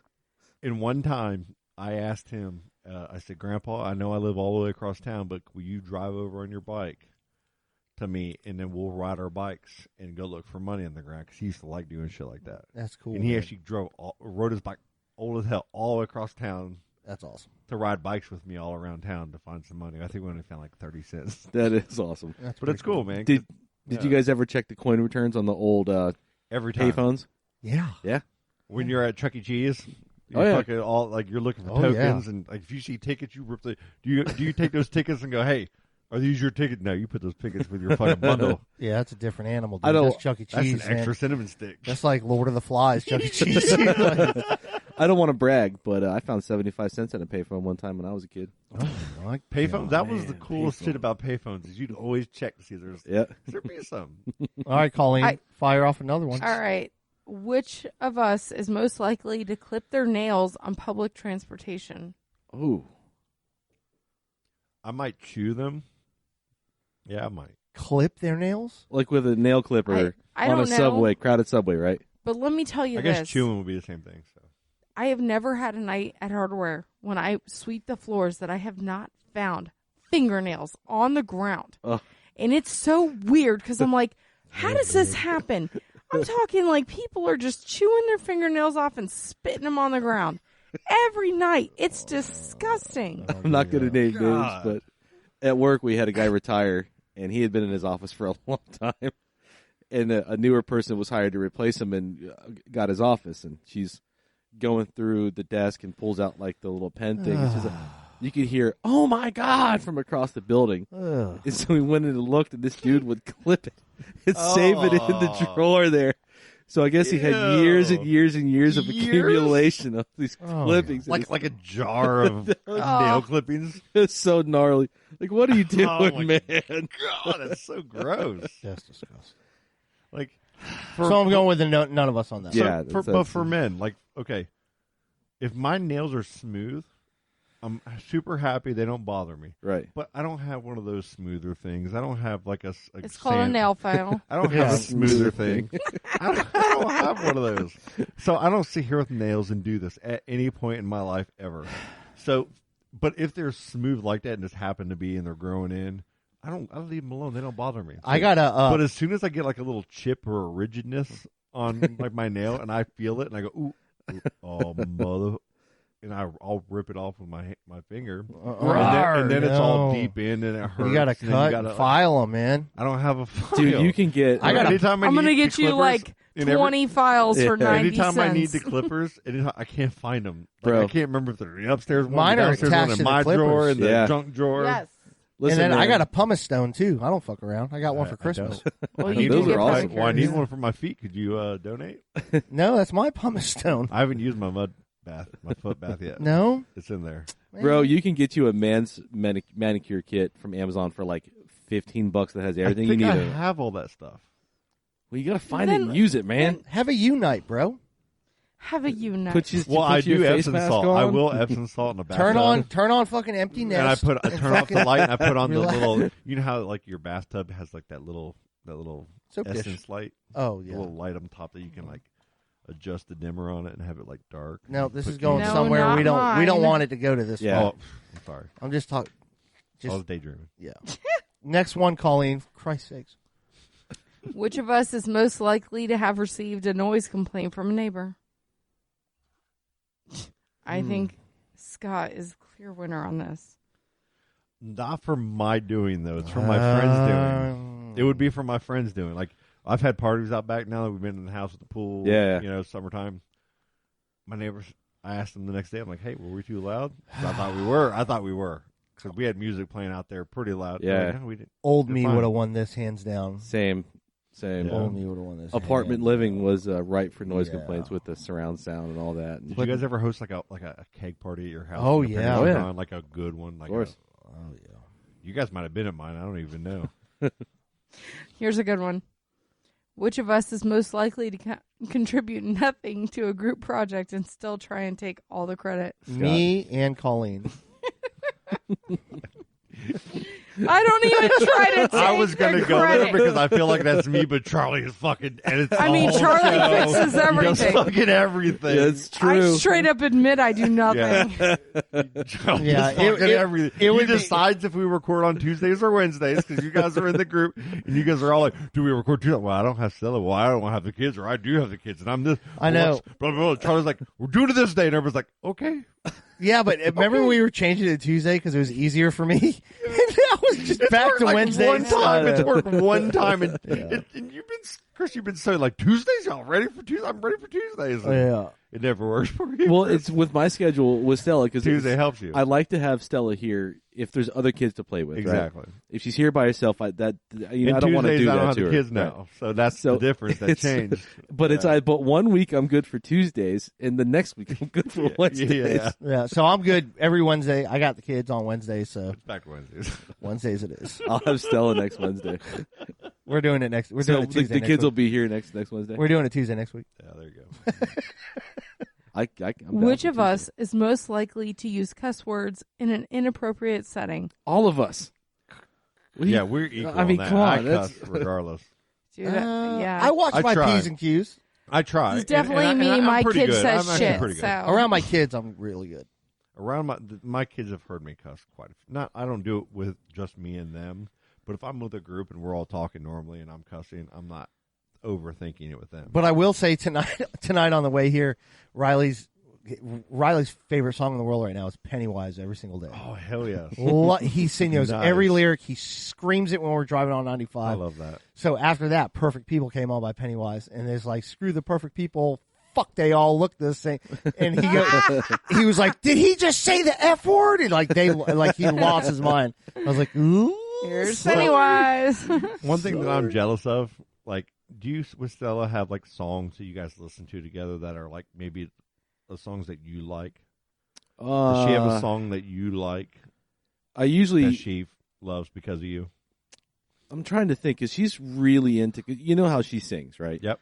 And one time, I asked him. I said, "Grandpa, I know I live all the way across town, but will you drive over on your bike to me, and then we'll ride our bikes and go look for money on the ground?" Because he used to like doing shit like that. That's cool. And he man. actually rode his bike old as hell all the way across town That's awesome. to ride bikes with me all around town to find some money. I think we only found like 30 cents. That is awesome. That's But it's pretty cool, man. Did 'cause, Did you guys ever check the coin returns on the old every time payphones? Yeah. Yeah. when you're at Chuck E. Cheese? Oh, yeah. Fucking all like you're looking for Oh, tokens, and like if you see tickets, you rip the. Do you take those tickets and go, "Hey, are these your tickets?" No, you put those tickets with your fucking bundle. Yeah, that's a different animal. Dude. I don't- That's Chuck E. That's Cheese. an extra man. cinnamon stick. That's like Lord of the Flies, Chuck E. Cheese. I don't want to brag, but I found 75 cents at a payphone one time when I was a kid. Like Payphones. That was the man, coolest payphone. shit about payphones. Is you'd always check to see if there's Yeah. there be some. All right, Colleen, I- fire off another one. All right. Which of us is most likely to clip their nails on public transportation? Ooh. I might chew them. Yeah, I might. Clip their nails? Like with a nail clipper I on a don't know. subway, crowded subway, right? But let me tell you I guess this. chewing would be the same thing. So I have never had a night at Hardware when I sweep the floors that I have not found fingernails on the ground. Ugh. And it's so weird because I'm like, How does this happen? I'm talking like people are just chewing their fingernails off and spitting them on the ground every night. It's disgusting. I'm not going to name names, but at work we had a guy retire, and he had been in his office for a long time. And a newer person was hired to replace him and got his office. And she's going through the desk and pulls out like the little pen thing. And she's like, you could hear, "Oh my God," from across the building. And so we went in and looked, and this dude would clip it and save it in the drawer there. So I guess he had years and years and years of accumulation of these clippings. Like a jar of nail clippings. It's so gnarly. Like, what are you doing, man? God, that's so gross. That's disgusting. Like, So I'm going with none of us on that. Yeah. but for men, like, okay, if my nails are smooth, I'm super happy they don't bother me. Right. But I don't have one of those smoother things. I don't have like a It's called a nail file. I don't have a smoother thing. I don't have one of those. So I don't sit here with nails and do this at any point in my life ever. So, but if they're smooth like that and just happen to be and they're growing in, I leave them alone. They don't bother me. I got a. But as soon as I get like a little chip or a rigidness on like my nail and I feel it and I go, ooh oh mother. And I'll rip it off with my finger, and then it's all deep in, and it hurts. You gotta cut and file them, man. I don't have a file. Dude, you can get. I'm going to get you like 20 files for 90 anytime cents. I need the clippers, I can't find them. Like, Bro. I can't remember if they're in the upstairs one, Mine the are downstairs attached one, to in the my drawer, clippers. in the Yeah. junk drawer. Yes. Listen, and then I man. got a pumice stone too. I don't fuck around. I got one for Christmas. Well, I you need do those get are awesome. pedicures. Well, I need one for my feet. Could you donate? No, that's my pumice stone. I haven't used my foot bath yet. No, It's in there. Bro, you can get you a man's manicure kit from Amazon for like $15 that has everything I think you need I in it. have all that stuff. Well, you gotta find it and use it, man. have a unite, bro. Have a unite. Well, I do face Epsom mask salt. on. I will Epsom salt in the bath. Turn on fucking empty nest. And I turn off the light and I put on the Relax. little. You know how like your bathtub has like that little Soap dish. essence light. Oh The yeah. little light on top that you can like adjust the dimmer on it and have it like dark. No, this is Put going No, somewhere not we don't mine. want it to go to this. Yeah. way. Oh, I'm sorry. I'm just talking. I was daydreaming. Yeah. Next one, Colleen. For Christ's sakes. Which of us is most likely to have received a noise complaint from a neighbor? I think Scott is clear winner on this. Not for my doing though. It's for my friends doing. It would be for my friends doing. Like I've had parties out back now that we've been in the house with the pool. Yeah. You know, summertime. My neighbors. I asked them the next day. I'm like, "Hey, were we too loud?" I thought we were. Because we had music playing out there pretty loud. Yeah. Like, no, we didn't. Old They're me fine. would have won this hands down. Same. Yeah. Old me would have won this. Apartment hands living down. was ripe for noise Yeah. complaints with the surround sound and all that. Did you guys ever host like a keg party at your house? Oh, when the yeah. parents Oh, were yeah. gone? Like a good one. Like Of course. Oh yeah. You guys might have been at mine. I don't even know. Here's a good one. Which of us is most likely to contribute nothing to a group project and still try and take all the credit? Me and Colleen. I don't even try to take I was going gonna to go there because I feel like that's me, but Charlie is fucking. And it's I mean, the whole Charlie show. fixes He does everything. fucking everything. That's I true. straight up admit I do nothing. Charlie Yeah, is fucking everything. it would he be- decides if we record on Tuesdays or Wednesdays because you guys are in the group and you guys are all like, "Do we record Tuesday?" Well, I don't have Stella. Well, I don't have the kids, or I do have the kids, and I'm this. I know. Blah, blah, blah. Charlie's like, "We're doing it this day," and everybody's like, "Okay." Yeah, but remember we were changing it to Tuesday because it was easier for me. And that was just back to Like Wednesday. one time. It's worked one time, and, Yeah. and you've been, Chris, you've been saying like Tuesdays. Y'all ready for Tuesday? I'm ready for Tuesdays. And Yeah. it never works for me. Well, it's with my schedule with Stella because Tuesday helps you. I like to have Stella here if there's other kids to play with. right? Exactly. If she's here by herself, I don't want to Tuesdays, do I that don't have to the her. kids now, so that's the difference. That it's- changed. But it's Yeah. but 1 week I'm good for Tuesdays, and the next week I'm good for Wednesdays. Yeah. Yeah, so I'm good every Wednesday. I got the kids on Wednesday, so It's back to Wednesdays. Wednesdays it is. I'll have Stella next Wednesday. We're doing it next. We're So doing it Tuesday. the next kids will week. be here next Wednesday. We're doing it Tuesday next week. Yeah, there you go. I'm down Which for of Tuesday. us is most likely to use cuss words in an inappropriate setting? All of us. Yeah, we're equal. I mean, on that. come on, I that's- cuss regardless. Dude, yeah. I watch I my try. P's and Q's. I try. It's definitely And me. I'm My pretty kid good. says I'm actually shit. pretty good. So Around my kids, I'm really good. Around my kids have heard me cuss quite a few. Not, I don't do it with just me and them, But if I'm with a group and we're all talking normally and I'm cussing, I'm not overthinking it with them. But I will say tonight on the way here, Riley's favorite song in the world right now is Pennywise every single day. Oh, hell yes. He sings Nice. every lyric. He screams it when we're driving on 95. I love that. So after that, Perfect People came on by Pennywise, and it's like, screw the Perfect People. Fuck, they all look the same. And he was like, did he just say the F word? And he lost his mind. I was like, ooh. Here's Pennywise. One thing that I'm jealous of, like, do you with Stella have like songs that you guys listen to together that are like maybe the songs that you like? Does she have a song that you like? I usually that she loves because of you. I'm trying to think because she's really into. You know how she sings, right? Yep.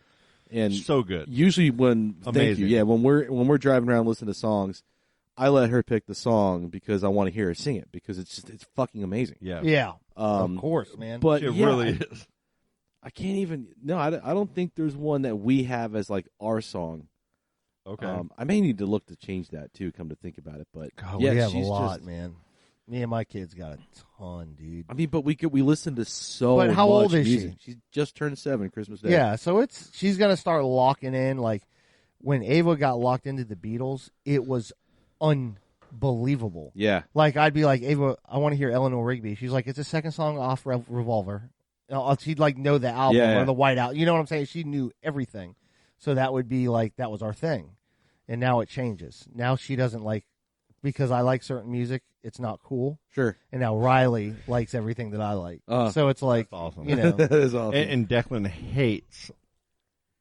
And so good. Usually when Amazing. when we're driving around listening to songs, I let her pick the song because I want to hear her sing it because it's fucking amazing. Yeah. Yeah. Of course, man. But it really is. I can't even. No, I don't think there's one that we have as like our song. Okay. I may need to look to change that too. Come to think about it, but God, yeah, we have a she's lot, just, man. Me and my kids got a ton, dude. I mean, but we listen to so. But how much old is music. she? She's just turned 7 Christmas Day. Yeah, so she's gonna start locking in. Like when Ava got locked into the Beatles, it was unbelievable. Yeah. Like I'd be like, Ava, I want to hear Eleanor Rigby. She's like, it's the second song off Revolver. She'd like know the album Yeah. or the White Album. You know what I'm saying? She knew everything. So that would be like that was our thing. And now it changes. Now she doesn't like because I like certain music. It's not cool. Sure. And now Riley likes everything that I like. So it's like, That's awesome. you know, that is awesome. And Declan hates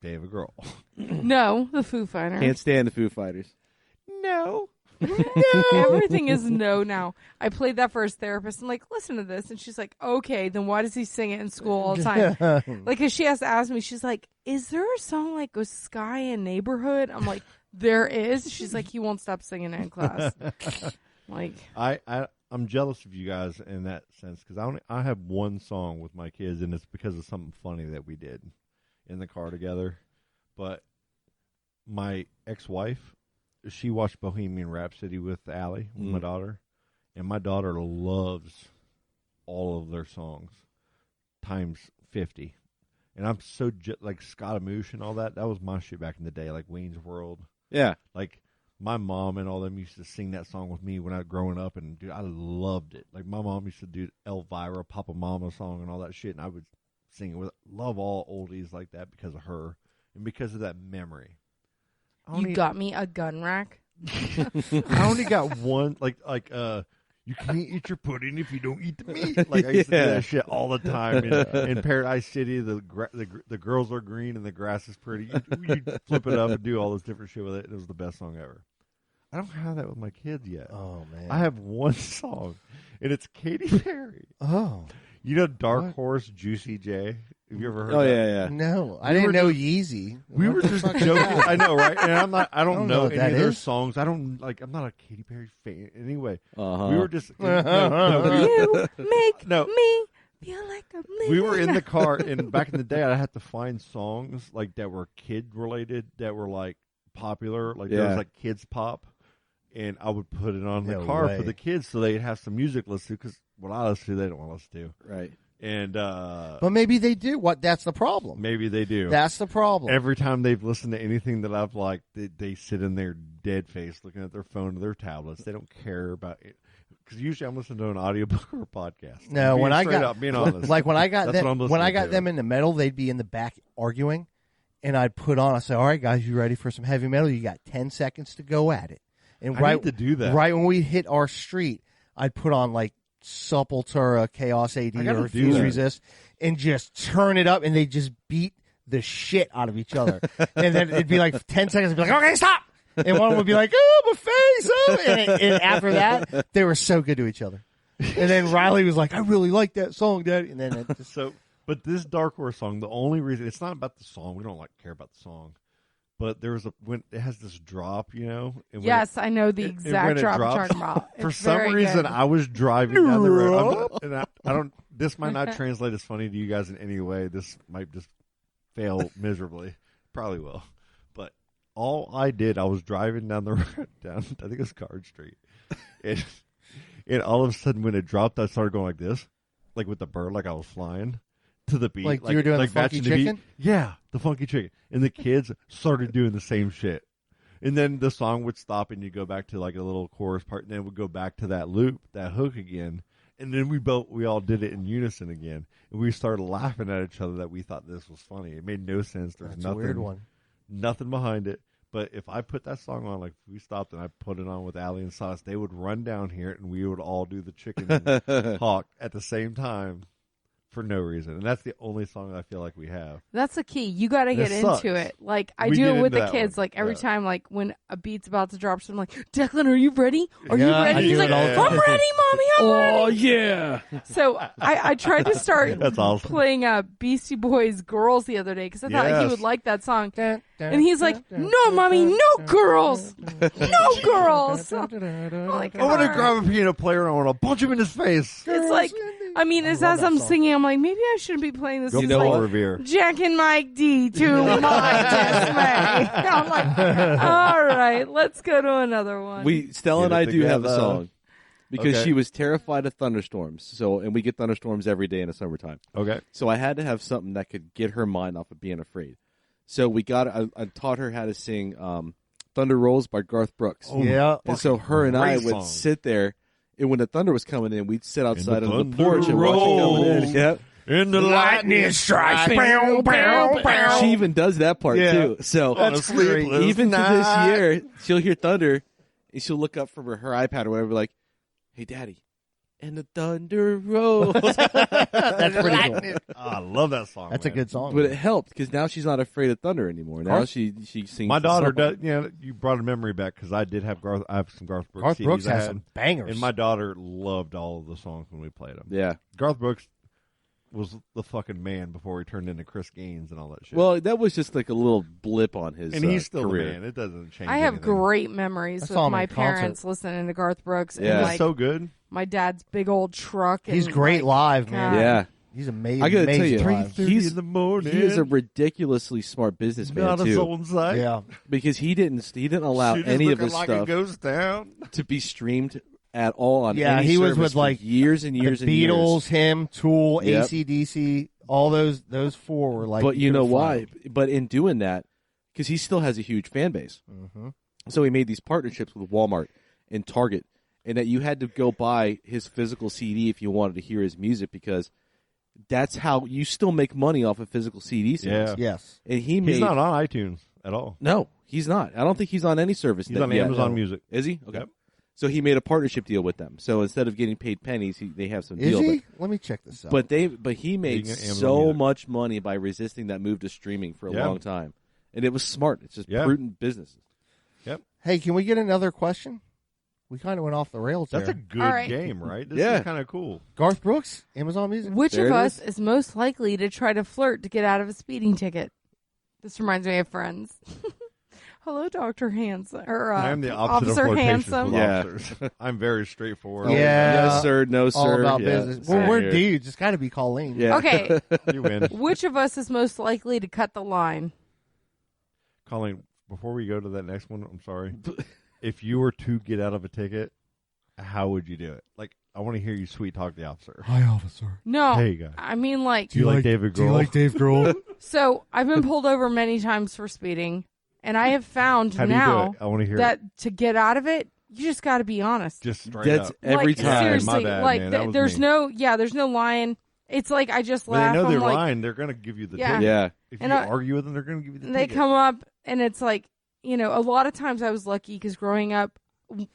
Dave Grohl. No, the Foo Fighters. Can't stand the Foo Fighters. No. Everything is no now. I played that for his therapist. I'm like, listen to this. And she's like, okay, then why does he sing it in school all the time? Like, because she has to ask me, she's like, is there a song like with Sky and Neighborhood? I'm like, there is. She's like, he won't stop singing it in class. Like, I'm jealous of you guys in that sense because I have one song with my kids, and it's because of something funny that we did in the car together. But my ex-wife, she watched Bohemian Rhapsody with Allie, with my daughter, and my daughter loves all of their songs times 50. And I'm so like Scaramouche and all that. That was my shit back in the day, like Wayne's World. Yeah. Like my mom and all them used to sing that song with me when I was growing up, and dude, I loved it. Like my mom used to do Elvira, Papa Mama song and all that shit, and I would sing it with love all oldies like that because of her and because of that memory. you got me a gun rack. I only got one, you can't eat your pudding if you don't eat the meat. Like I used to do that shit all the time in Paradise City. The girls are green and the grass is pretty. You flip it up and do all this different shit with it. It was the best song ever. I don't have that with my kids yet. oh man, I have one song, and it's Katy Perry. oh You know Dark Horse, Juicy J? Have you ever heard Oh that? yeah. no, I didn't know Yeezy. We were just joking. I know, right? And I don't know what any that of their is. songs. I'm not a Katy Perry fan. Anyway, Uh-huh. we were just You make No. me feel like a million. we were in the car, and back in the day, I had to find songs like that were kid related, that were like popular, like there Yeah. was like kids pop, and I would put it on the No car way. for the kids so they'd have some music to listen to, because what I listen to, they don't want to listen to, Right. and But maybe they do. That's the problem. maybe they do. That's the problem. Every time they've listened to anything that I've liked, they sit in their dead face looking at their phone or their tablets. They don't care about it. Because usually I'm listening to an audiobook or a podcast. No, Being when I straight got up, being honest. like when I got That's what I'm them when I listening got to. them into metal, they'd be in the back arguing, and I'd put on. I say, "All right, guys, you ready for some heavy metal? You got 10 seconds to go at it." And I need to do that. right when we hit our street, I'd put on like Sepultura, Chaos AD, I gotta or do Refuse that. Resist, and just turn it up, and they just beat the shit out of each other. And then it'd be like 10 seconds, I'd be like, "Okay, stop!" And one would be like, "Oh, my face!" Oh. And after that, they were so good to each other. And then Riley was like, "I really like that song, Daddy." And then it just, So, but this Dark Horse song, the only reason, it's not about the song. We don't care about the song. But there was when it has this drop, and when Yes, I know the and when exact it drop you're drops, talking about. For It's some very reason, good. I was driving down the road, and I don't. This might not translate as funny to you guys in any way. This might just fail miserably. Probably will. But all I did, I was driving down the road, I think it was Card Street, and all of a sudden, when it dropped, I started going like this. like with the bird, like I was flying to the beat, Like you were doing the funky matching the beat. chicken? Yeah, the funky chicken, and the kids started doing the same shit. And then the song would stop, and you go back to like a little chorus part, and then it would go back to that loop, that hook again. And then we all did it in unison again, and we started laughing at each other that we thought this was funny. It made no sense. There's That's nothing, a weird one. nothing behind it. But if I put that song on, like if we stopped and I put it on with Allie and Sauce, they would run down here, and we would all do the chicken hawk at the same time for no reason. And that's the only song I feel like we have. That's the key. You got to get This into sucks. it. Like I We do get it with into the that kids. one. Like every Yeah. time, like when a beat's about to drop, so I'm like, Declan, are you ready? Are you Yeah, I ready? do He's it like, all the I'm time. ready, mommy. I'm ready. Oh yeah. So I tried to start That's awesome. playing Beastie Boys "Girls" the other day because I thought he Yes. would like that song. And he's like, "No, mommy, no girls, no girls." I'm like, I'm gonna "Alright." grab a piano player and I want to punch him in his face. It's like, I mean, as love that I'm song. singing, I'm like, maybe I shouldn't be playing this. Go It's Paul like Revere. Jack and Mike D to my dismay. I'm like, all right, let's go to another one. Stella and Get I it do have a together. song because Okay. she was terrified of thunderstorms. So, and we get thunderstorms every day in the summertime. Okay. So I had to have something that could get her mind off of being afraid. So I taught her how to sing "Thunder Rolls" by Garth Brooks. Yeah. And so her and I great would song. sit there, and when the thunder was coming in, we'd sit outside the on the thunder porch and watch it coming in. rolls. Yep. And the lightning strikes. Bow, bow, bow. She even does that part Yeah. too. So On a sleepless even to this night. year, she'll hear thunder, and she'll look up from her iPad or whatever, like, "Hey, Daddy, and the thunder rolls." That's pretty cool. Oh, I love that song. That's a man. good song. But it helped because now she's not afraid of thunder anymore. Now Garth- she sings. My the daughter song. does. Yeah, you brought a memory back because I did have Garth. I have some Garth Brooks. Garth CDs Brooks I has had, some bangers. and my daughter loved all of the songs when we played them. Yeah. Garth Brooks was the fucking man before he turned into Chris Gaines and all that shit. Well, that was just like a little blip on his and he's still career. the man. It doesn't change. I have anything. great memories I with saw him my in concert. parents listening to Garth Brooks Yeah. and He's like so good. my dad's big old truck. And, He's great like, live, man. God. Yeah. He's amazing. I gotta tell amazing you, live. 3:30 He's- in the morning. He is a ridiculously smart businessman not a too, soul inside. Yeah. because he didn't allow Shit is any of looking his like stuff a ghost town. to be streamed at all on Yeah, any he was service with, for like, years and years the and Beatles, years. him, Tool, Yep. AC/DC, all those four were like. But you know couldn't why? find. But in doing that, because he still has a huge fan base, Mhm. so he made these partnerships with Walmart and Target, and that you had to go buy his physical CD if you wanted to hear his music, because that's how you still make money off of physical CD sales. Yeah. Yes. And he made He's not on iTunes at all. no, he's not. I don't think he's on any service. He's on Amazon Music. Is he? Okay. Yep. So he made a partnership deal with them. So instead of getting paid pennies, they have some Is deal. he? Let me check this out. But he made Being at Amazon so Music. much money by resisting that move to streaming for a Yeah. long time, and it was smart. It's just Yeah. prudent business. hey, can we get another question? We kind of went off the rails That's a there. good All right. game, right? This Yeah. is kind of cool. Garth Brooks, Amazon Music. Which There of it us is. is most likely to try to flirt to get out of a speeding ticket? This reminds me of Friends. Hello, Dr. Hanson. Or, I am the opposite Officer of flirtatious Handsome. with Yeah. officers. I'm very straightforward. Yeah. Yes, sir. No, All sir. about Yeah, business. same Well, we're here. dudes. It's got to be Colleen. Yeah. Okay, You win. which of us is most likely to cut the line? Colleen, before we go to that next one, I'm sorry. If you were to get out of a ticket, how would you do it? Like, I want to hear you sweet talk the officer. Hi, officer. No, Hey, guy. I mean like. Do you like David Do you Grohl? like Dave Grohl? So I've been pulled over many times for speeding, and I have found How do you now do it? I want to hear that it. to get out of it, you just got to be honest. Just straight That's up. every like, time. Seriously, My bad, like man. That was there's me. there's no lying. It's like I just When laugh. they know I'm they're like, lying, they're going to give you the Yeah. ticket. Yeah. If And you I- argue with them, they're going to give you the they ticket. come up, and it's like, you know, a lot of times I was lucky because growing up,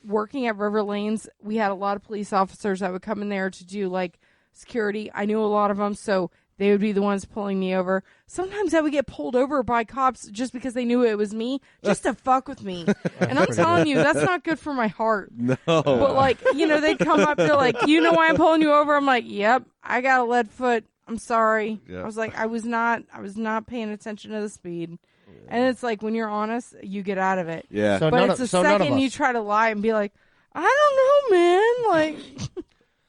working at River Lanes, we had a lot of police officers that would come in there to do like security. I knew a lot of them, so they would be the ones pulling me over. Sometimes I would get pulled over by cops just because they knew it was me, just to fuck with me. And I'm telling you, that's not good for my heart. No. But like, you know, they'd come up, they're like, you know why I'm pulling you over? I'm like, yep, I got a lead foot. I'm sorry. Yeah. I was like, I was not paying attention to the speed. And it's like, when you're honest, you get out of it. Yeah. So But none it's of, the so none of second you us. try to lie and be like, I don't know, man. Like,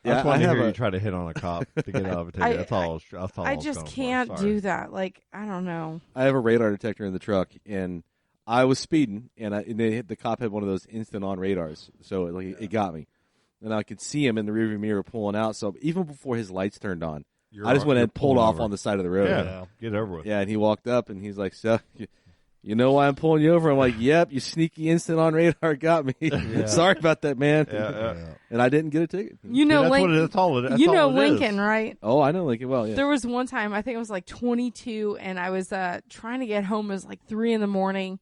I just I want to have hear a- you try to hit on a cop to get out of a ticket. I- That's all. That's all I was just going for. can't Sorry. do that. Like, I don't know. I have a radar detector in the truck, and I was speeding, and the cop had one of those instant on radars, so it got me. and I could see him in the rearview mirror pulling out. So even before his lights turned on, You're- I just went you're and pulled pulling off over. on the side of the road. Yeah, get over with. Yeah, and he walked up and he's like, "So, you know why I'm pulling you over?" I'm like, "Yep, you sneaky instant on radar got me. Sorry about that, man." Yeah. And I didn't get a ticket. You know, That's what Lincoln. that's all it, that's You all know it is. Lincoln, right? Oh, I know Lincoln well. Yeah. There was one time, I think I was like 22, and I was trying to get home. It was like 3 a.m,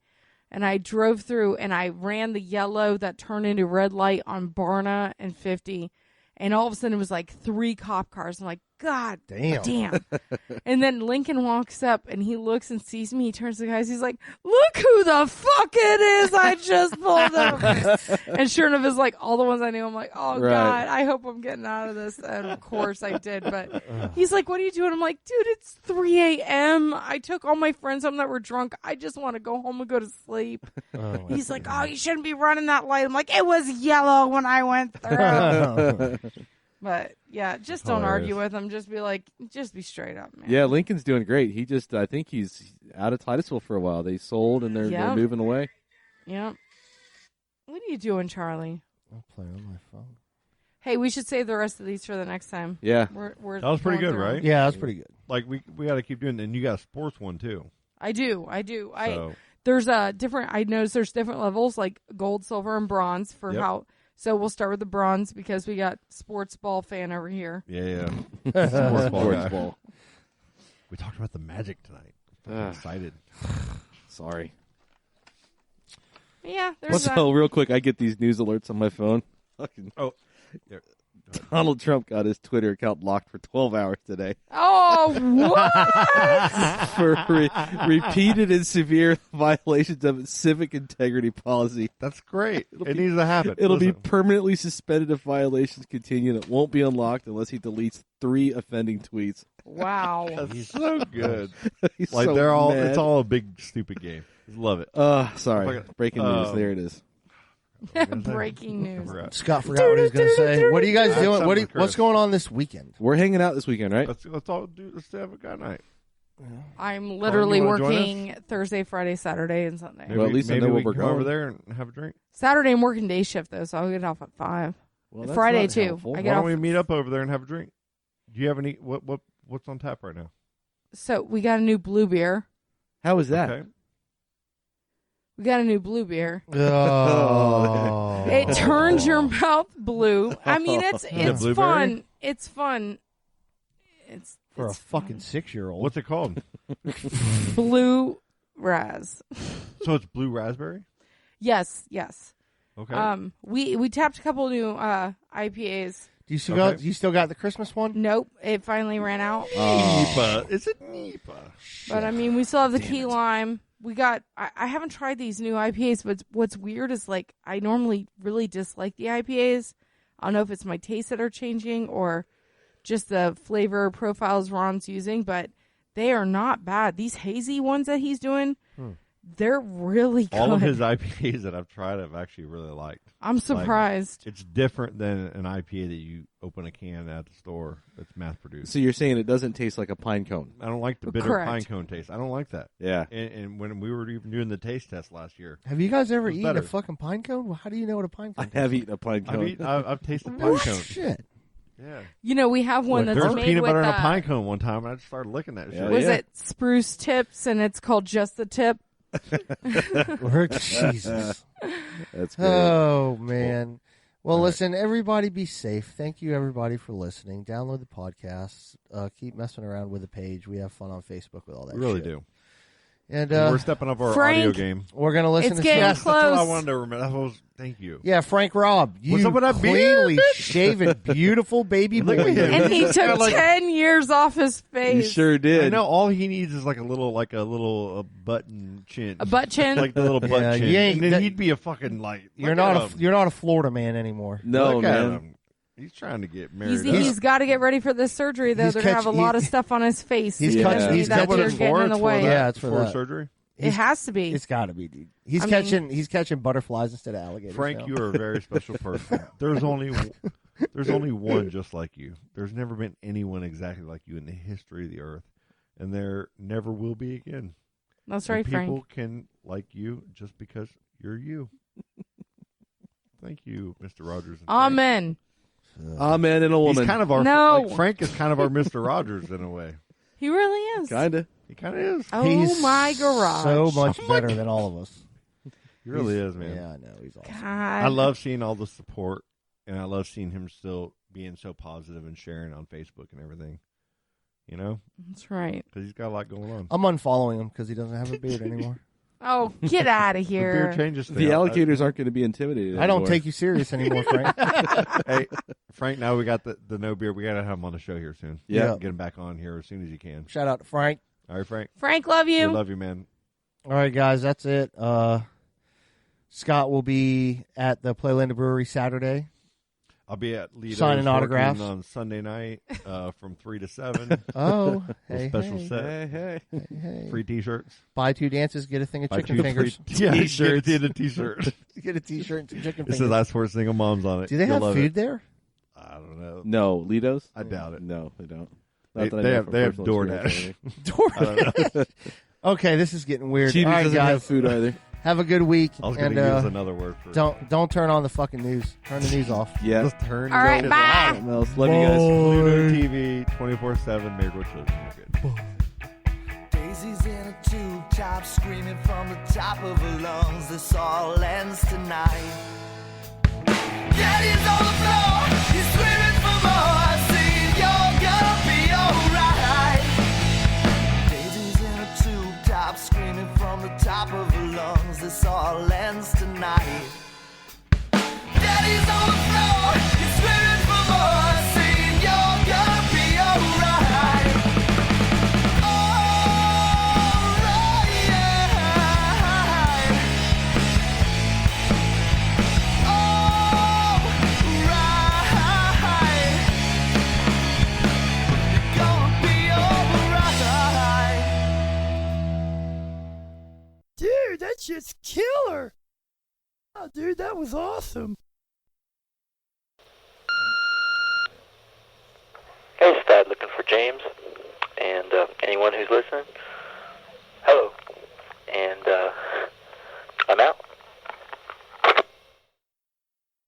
and I drove through, and I ran the yellow that turned into red light on Barna and 50, and all of a sudden it was like 3 cop cars. I'm like, God damn. And then Lincoln walks up, and he looks and sees me. He turns to the guys. He's like, look who the fuck it is I just pulled up. And sure enough, it's like all the ones I knew. I'm like, oh, Right. God, I hope I'm getting out of this. And of course I did. But he's like, what are you doing? I'm like, dude, it's 3 a.m. I took all my friends home that were drunk. I just want to go home and go to sleep. He's like, oh, you shouldn't be running that light. I'm like, it was yellow when I went through. But yeah, just don't argue with him. Just be like, just be straight up, man. Yeah, Lincoln's doing great. He just, I think he's out of Titusville for a while. They sold and they're Yeah. moving away. Yep. What are you doing, Charlie? I'll play on my phone. Hey, we should save the rest of these for the next time. Yeah. We're That was pretty going good, through 'em. right? Yeah, that's pretty good. Like we got to keep doing, and you got a sports one too. I do. So There's different. I noticed there's different levels, like gold, silver, and bronze for Yep. how. So we'll start with the bronze because we got sports ball fan over here. yeah, sports ball. Sports guy. ball. We talked about the Magic tonight. I'm excited. Sorry. Yeah, there's that. So real quick, I get these news alerts on my phone. Fucking Oh, Donald Trump got his Twitter account locked for 12 hours today Oh, what? for repeated and severe violations of its civic integrity policy. that's great. It needs to happen. It'll be Listen, permanently suspended if violations continue, and it won't be unlocked unless he deletes 3 offending tweets. Wow. that's so good. He's Like so they're all. mad. It's all a big stupid game. Just love it. Sorry. Breaking news. There it is. Breaking news. Scott forgot what he was going to say. What are you guys doing? something with What's Chris. going on this weekend? We're hanging out this weekend, right? Let's all do. Let's have a guy night. I'm literally you wanna join working Thursday, Friday, Saturday, and Sunday. Well, at least I maybe know we where can we're go over going. there and have a drink. Saturday, I'm working day shift though, so I'll get off at 5. Well, that's Friday not too. helpful. I Why get don't off. we meet up over there and have a drink? Do you have any? What's on tap right now? So we got a new blue beer. How is that? Okay. We got a new blue beer. Oh. It turns your mouth blue. I mean, it's blueberry? fun. It's fun. It's For a it's fucking 6-year-old. What's it called? blue raz. So it's blue raspberry. Yes. Okay. We tapped a couple new IPAs. Do you still got the Christmas one? Nope, it finally ran out. Nipa. Is it Nipa? But I mean, we still have the key lime. We got. I haven't tried these new IPAs, but what's weird is like I normally really dislike the IPAs. I don't know if it's my tastes that are changing or just the flavor profiles Ron's using, but they are not bad. These hazy ones that he's doing, they're really good. All of his IPAs that I've tried, I've actually really liked. I'm surprised. It's different than an IPA that you open a can at the store that's mass produced. So you're saying it doesn't taste like a pine cone? I don't like the bitter Correct. pine cone taste. I don't like that. Yeah. And when we were even doing the taste test last year, Have you guys ever It's eaten a better. fucking pine cone? Well, how do you know what a pine cone I have eaten a pine cone. I've tasted pine tastes like? cones. Shit. Yeah. You know, we have one Look, that's there was made peanut with butter and a pine cone one time, and I just started licking that Yeah, shit. was it spruce tips, and it's called just the tip. Jesus. That's great. Oh, man. Well, listen, everybody be safe. Thank you, everybody, for listening. Download the podcast. Keep messing around with the page. We have fun on Facebook with all that We really shit. do. And We're stepping up our Frank, audio game. we're going to listen It's to getting some... Yes, that's what I close. wanted to remember. That was, thank you. Yeah, Frank Robb. You What's up with that beard, cleanly shaven, beautiful baby Look boy. at him. And he He's took got, like- 10 years off his You face. sure did. I know all he needs is like a little button chin. A butt chin? Like the little butt Yeah, chin. you ain't- And then that- he'd be a fucking like. You're look at not him. you're not a Florida man anymore. No, Look at man. him. He's trying to get married. He's got to get ready for this surgery, though. He's They're going to have a catch- lot of he- stuff on his face. he's Because catch- maybe he's that catching beard's it getting in the way. Yeah, it's for that. surgery. It has to be. It's got to be, dude. He's I catching butterflies instead of alligators. Frank, now. you are a very special person. There's only one just like you. There's never been anyone exactly like you in the history of the earth, and there never will be again. That's And right, people Frank. can like you just because you're you. Thank you, Mr. Rogers. And Frank. Amen. man and a woman. He's kind of our No. like, Frank is kind of our Mr. Rogers in a way. He really is. Kinda. He kind of is. Oh He's my garage. so much better than all of us. He really is, man. Yeah, I know. He's awesome. God. I love seeing all the support, and I love seeing him still being so positive and sharing on Facebook and everything. You know, That's right. because he's got a lot going on. I'm unfollowing him because he doesn't have a beard anymore. Oh, get out of The beard here. changes. The alligators aren't going to be intimidated. I don't anymore. take you serious anymore, Frank. Hey, Frank. Now we got the no beard. We got to have him on the show here soon. Yeah. Get him back on here as soon as you can. Shout out to Frank. All right, Frank. Frank, love We you. love you, man. All right, guys, that's it. Scott will be at the Playland Brewery Saturday. I'll be at Lido's Signing working autographs. on Sunday night from 3 to 7. Oh, Little hey, special hey, set. Hey. hey. Free T-shirts. Buy 2 dances, get a thing of Buy chicken 2 fingers. free- Yeah, T-shirts. Get a T-shirt. Get a T-shirt and some chicken This fingers. is Ask for Single Moms on it. Do they You'll have love food it. there? I don't know. No, Lido's? I doubt it. No, they don't. They- Not that I they know have- from they have personal DoorDash. experience, I don't know. Okay, this is getting weird. Cheating All right, doesn't have guys, food either. have a good week. I was going And to use another word for it. don't turn on the fucking news. Turn the news off. Yeah. Just turn All right, it bye. on. Something else. Love you guys. Lido TV 24/7. Neighborhood children. You're good. Daisy's in a tube top, screaming from the top of her lungs. This all ends tonight. Daddy's on the floor, he's screaming for more. Saying you're gonna be alright. Daisy's in a tube top, screaming from the top of her lungs. This all ends tonight. Daddy's on the floor, he's screaming for more. Saying you're gonna be alright. Dude, that shit's killer. Oh, dude, that was awesome. Hey, it's Dad looking for James, and anyone who's listening, hello, and I'm out.